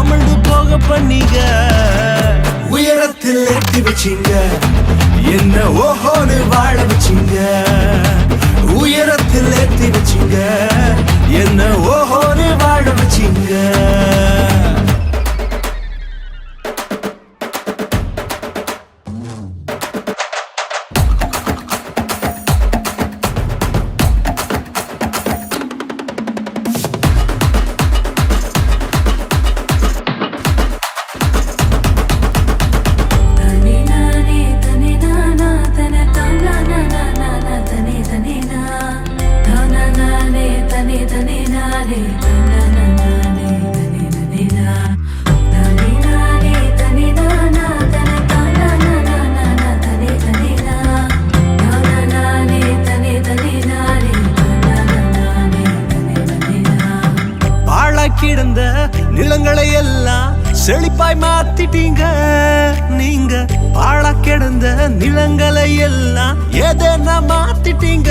அமிழ்ந்து போக பண்ணீங்க. உயரத்தில் ஏற்றி வச்சீங்க என்ன ஓஹோன்னு வாழ வச்சீங்க. உயரத்தில் ஏற்றி வச்சீங்க என்ன ஓஹோன்னு வாழ வச்சீங்க. கிடந்த நிலங்களை எல்லாம் செழிப்பாய் மாத்திட்டீங்க. நீங்க பாழா கிடந்த நிலங்களை எல்லாம் எதனா மாத்திட்டீங்க.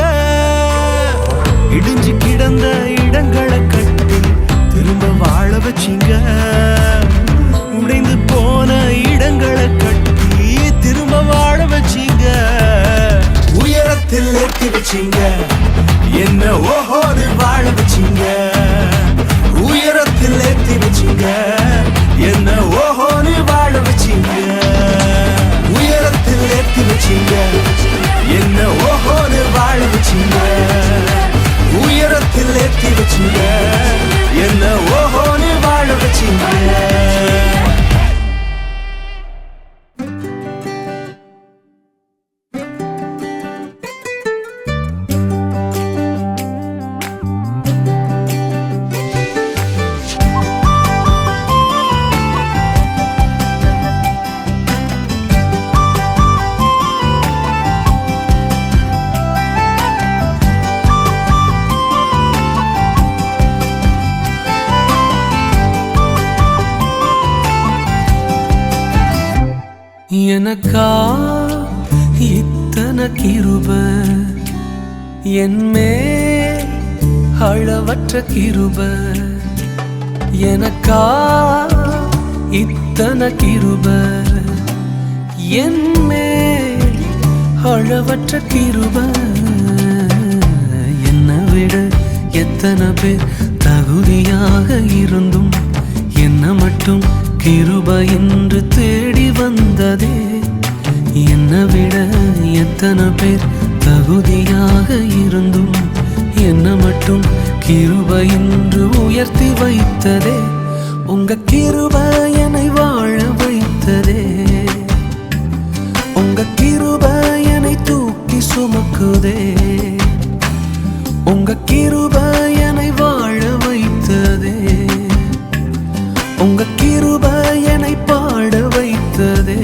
இடிஞ்சு கிடந்த இடங்களை கட்டி திரும்ப வாழ வச்சீங்க. உடைந்து போன இடங்களை கட்டி திரும்ப வாழ வச்சீங்க. உயரத்தில் ஏற்றி வச்சீங்க என்ன ஓஹோன்னு வாழ வச்சீங்க. உயரத்தில் ஏற்றி வச்சீங்க என்ன ஓஹோன்னு வாழ வச்சீங்க. உயரத்தில் ஏற்றி வச்சீங்க என்ன ஓஹோன்னு வாழ வச்சீங்க. உயரத்தில் ஏற்றி வச்சீங்க என்ன ஓஹோன்னு வாழ வச்சீங்க. எனக்கா இத்தனை கிருப என்மே அளவற்ற கிருப. எனக்கா இத்தனை கிருப என்மே அளவற்ற கிருப. என்னை விட எத்தனை பேர் தகுதியாக இருந்தும் என்ன மட்டும் கிருப என்று தேடி வந்ததே. என்னை விட எத்தனை பேர் தகுதியாக இருந்தும் என்ன மட்டும் கிருப என்று உயர்த்தி வைத்ததே. உங்க கிருப என்னை வாழ வைத்ததே. உங்க கிருப என்னை தூக்கி சுமக்குதே. உங்க கிருப என்னை வாழ வைத்ததே. உங்க கிருப என்னை பாட வைத்ததே.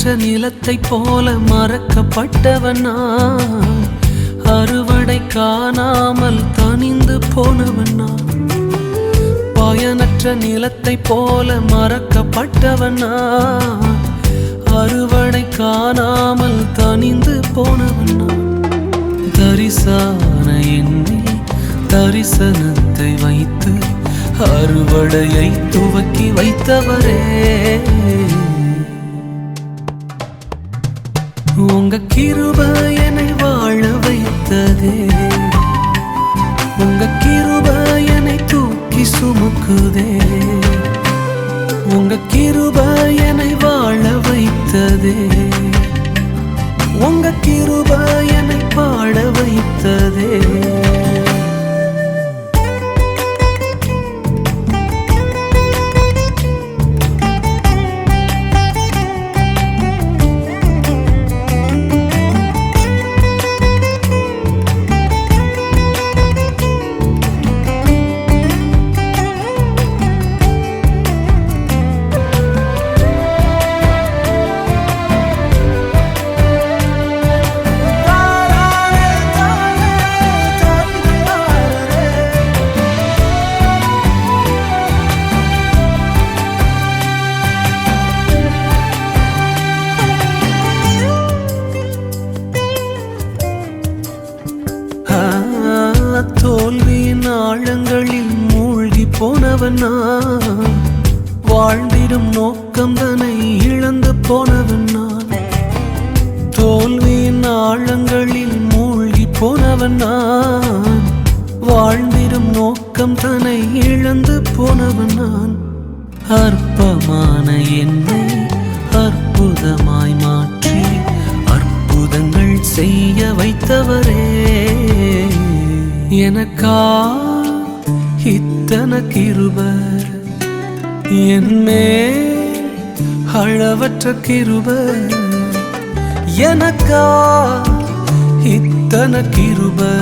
பயனற்ற நிலத்தை போல மறக்கப்பட்டவன் நான், அறுவடை காணாமல் தனிந்து போனவன் நான். பயனற்ற நிலத்தை போல மறக்கப்பட்டவன் நான், அறுவடை காணாமல் தனிந்து போனவன் நான். தரிசான எண்ணில் தரிசனத்தை வைத்து அறுவடையை துவக்கி வைத்தவரே, உங்க கிருபை என்னை வாழ வைத்ததே, உங்க கிருபை என்னை தூக்கி சுமக்குதே, உங்க கிருபை என்னை வாழ வைத்ததே, உங்க கிருபை என்னை பாட வைத்ததே. தோல்வியின் ஆழங்களில் மூழ்கி போனவன் நான், வாழ்ந்திடும் நோக்கம் தன்னை இழந்து போனவன் நான். தோல்வியின் ஆழங்களில் மூழ்கி போனவன் நான், வாழ்ந்திடும் நோக்கம் தன்னை இழந்து போனவன் நான். அற்பமான என்னை அற்புதமாய் மாற்றி அற்புதங்கள் செய்ய வைத்தவரே, எனக்கா இத்தனை கிருபை, என்மேல் அளவற்ற கிருபை, எனக்கா இத்தனை கிருபை,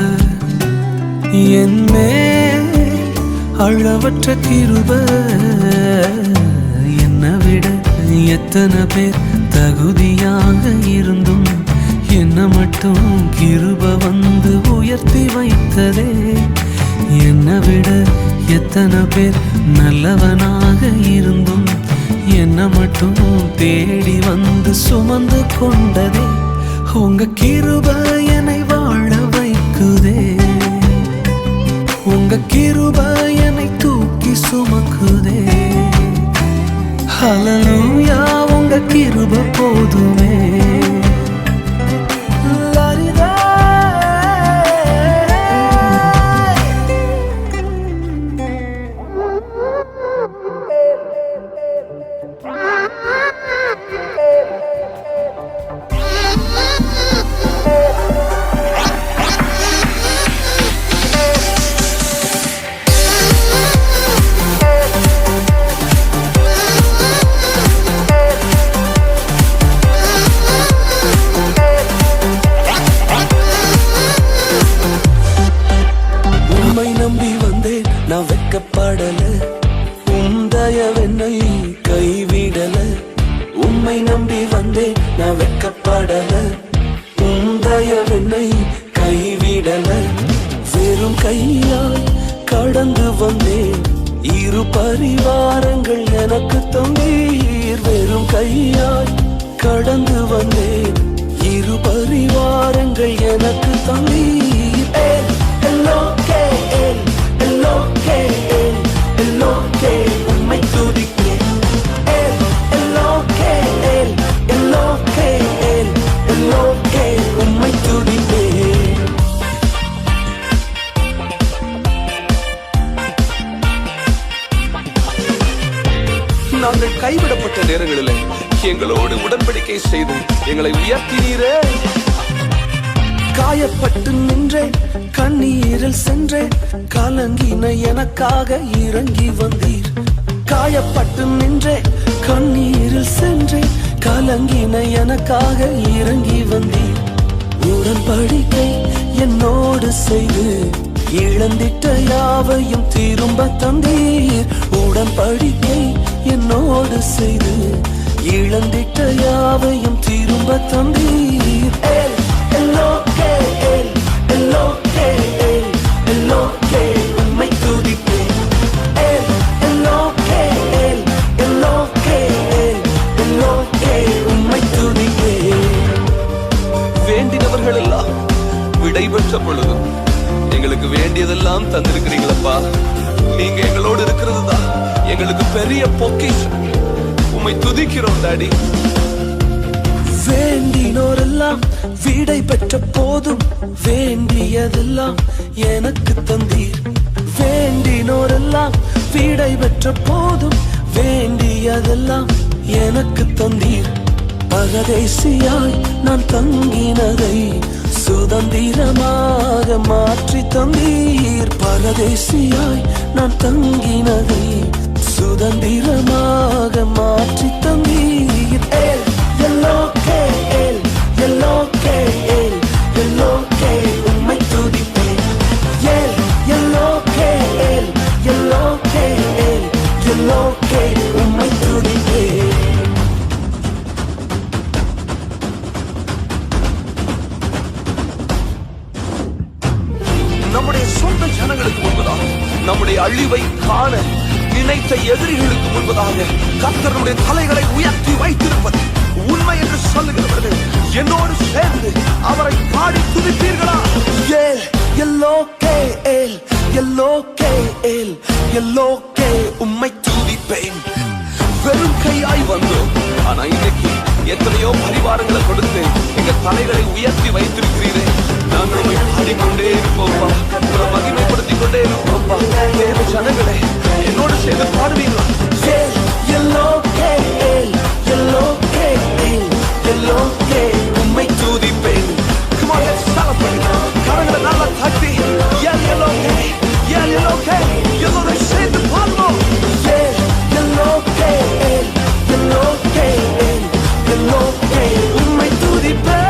என்மேல் அளவற்ற கிருபை. என்னை விட எத்தனை பேர் தகுதியாக இருந்தும் என்ன மட்டும் கிருபை வந்து உயர்த்தி வைத்ததே. என்னை விட எத்தனை பேர் நல்லவனாக இருந்தும் என்ன மட்டும் தேடி வந்து சுமந்து கொண்டதே. உங்க கிருபை என்னை வாழ வைக்குதே, உங்க கிருபை என்னை தூக்கி சுமக்குதே. ஹல்லேலூயா, உங்க கிருபை போதுமே. நான் வெட்கப்படல, உந்தயவென்னை கைவிடல. உம்மை நம்பி வந்தேன், நான் வெட்கப்படல, உந்தயவென்னை கைவிடல. வெறும் கையால் கடந்து வந்தேன், இரு பரிவாரங்கள் எனக்கு தந்தீர். வெறும் கையால் கடந்து வந்தேன், இரு பரிவாரங்கள் எனக்கு தந்தீர். உம்மை துதிக்கிறேன். உம்மை துதிக்கிறேன். நாங்கள் கைவிடப்பட்ட நேரங்களில் எங்களோடு உடன்படிக்கை செய்து எங்களை உயர்த்தினீரே. காயப்பட்டு நின்றேன், கண்ணீரில் சென்றேன், கலங்கின எனக்காக இறங்கி வந்தீர். காயப்பட்டு நின்றேன், கண்ணீரில் சென்றேன், கலங்கின எனக்காக இறங்கி வந்தீர். உடன்படிக்கை என்னோடு செய்து இழந்திட்ட யாவையும் திரும்ப தந்தீர். உடன்படிக்கை என்னோடு செய்து இழந்திட்ட யாவையும் திரும்ப தந்தீர். எல்லோக்கே எல்லோக்கே எல்லோக்கே உம்மை துதிப்பேன். எல்லோக்கே எல்லோக்கே எல்லோக்கே உம்மை துதிப்பேன். வேண்டினவர்கள் எல்லாம் விடை பெற்ற பொழுதும் எங்களுக்கு வேண்டியதெல்லாம் தந்திருக்கிறீங்களப்பா. நீங்க எங்களோடு இருக்கிறது தான் எங்களுக்கு பெரிய பொக்கிஷம். உம்மை துதிக்கிறோம் டாடி. வேண்டினோரெல்லாம் விடை பெற்ற போதும் வேண்டியதெல்லாம் எனக்கு தந்தீர். வேண்டினோரெல்லாம் விடை பெற்ற போதும் வேண்டியதெல்லாம் எனக்கு தந்தீர். பரதேசியாய் நான் தங்கினதை சுதந்திரமாக மாற்றி தந்தீர். பரதேசியாய் நான் தங்கினதை சுதந்திரமாக மாற்றி தந்தீர். எல்லோக்கே எல்லோக்கே எல்லோக்கே உம்மை துதிப்பேன். எல்லோக்கே எல்லோக்கே எல்லோக்கே உம்மை துதிப்பேன். நம்முடைய சொந்த ஜனங்களுக்கு முன்பதாக நம்முடைய அழிவை காண நினைத்த எதிரிகளுக்கு முன்பதாக கர்த்தருடைய தலைகளை உயர்த்தி வைத்திருப்பது உண்மை என்று சொல்லுகிறவர்கள் என்னோடு சேர்ந்து அவரை பாடி துதிப்பீர்களா? எல்லோக்கே எல்லோக்கே எல்லோக்கே உம்மை துதிப்பேன். வெறும் கையாய் வந்தோம், ஆனா இன்னைக்கு எத்தனையோ பரிவாரங்களை கொடுத்து எங்க தலைகளை உயர்த்தி வைத்திருக்கிறீரே. நாங்கள் உண்மை பாடிக்கொண்டே இருப்போம்ப்பா, உங்களை மகிமைப்படுத்திக் கொண்டே இருப்போம்ப்பா. தேவ ஜனங்களே என்னோடு சேர்ந்து பாடுவீங்களா? எல்லோக்கே எல்லோக்கே எல்லோக்கே உம்மை துதிப்பேன். Come on, let's celebrate. கரங்களை நல்லா தட்டி எல்லோக்கே எல்லோக்கே எல்லோரும் சேர்ந்து பாடுவோம். எல்லோக்கே எல்லோக்கே எல்லோக்கே உம்மை துதிப்பேன்.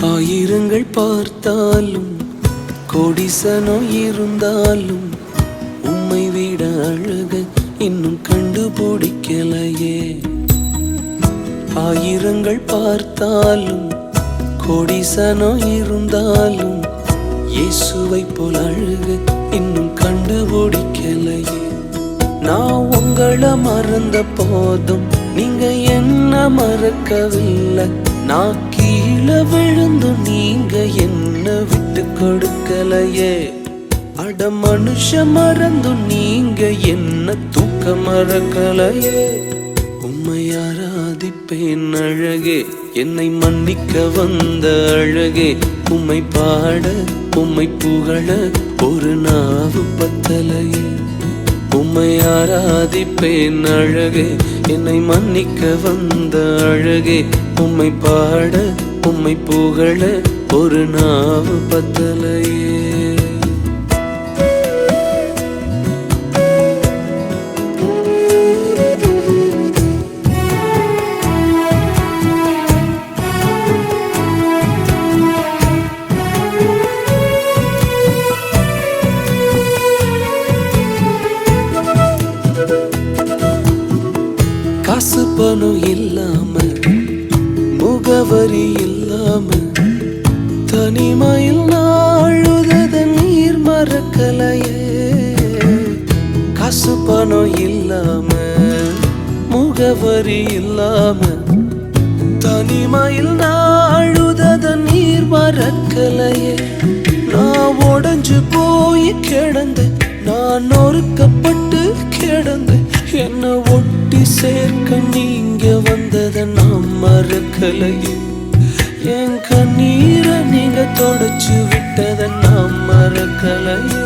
ஆயிரங்கள் பார்த்தாலும் கோடிசனோ இருந்தாலும் உம்மை விட அழக இன்னும் கண்டுபிடிக்கலையே. ஆயிரங்கள் பார்த்தாலும் கோடிசனோ இருந்தாலும் இயேசுவை போல் அழக இன்னும் கண்டுபிடிக்கலையே. நான் உங்களை மறந்த போதும் நீங்க என்ன மறக்கவில்லை. நான் கீழே விழுந்து நீங்க என்ன விட்டு கொடுக்கலையே. அட மனுஷ மறந்து நீங்க என்ன தூக்க மறக்கலையே. உம்மை ஆராதிப்பேன் அழகே, என்னை மன்னிக்க வந்த அழகே. உம்மை பாட உம்மை புகழ ஒரு நாவு பத்தலையே. உம்மை ஆராதிப்பேன் அழகே, என்னை மன்னிக்க வந்த அழகே. உம்மை பாட உம்மை புகழ ஒரு நாவு பத்தலையே. காசு பணம் இல்லாம முகவரி இல்லாம தனிமையில் நாழுத நீர் மறக்கலையே. காசு பணம் இல்லாம முகவரி இல்லாம தனிமையில் நாழுத நீர் மறக்கலையே. நான் உடைஞ்சு போய் கிடந்தேன், நான் நொறுக்கப்பட்டு கிடந்தேன். என்ன ஒட்டி சேர்க்க நீங்க வந்தத நான் மறக்கலையே. என் கண்ணீரை நீங்க தொடச்சு விட்டத நான் மறக்கலையே.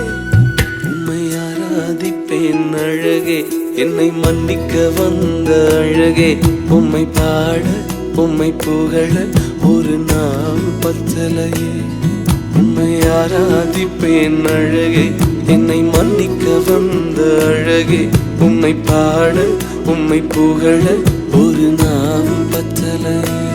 உம்மை ஆராதிப்பேன் அழகே, என்னை மன்னிக்க வந்த அழகே. உம்மை பாட உம்மை புகழ ஒரு நாள் பத்தலையே. உன்னை ஆராதிப்பேன் அழகே, என்னை மன்னிக்க வந்த அழகே. உம்மை பாட உம்மை புகழ ஒரு நாவும் பத்தலையே.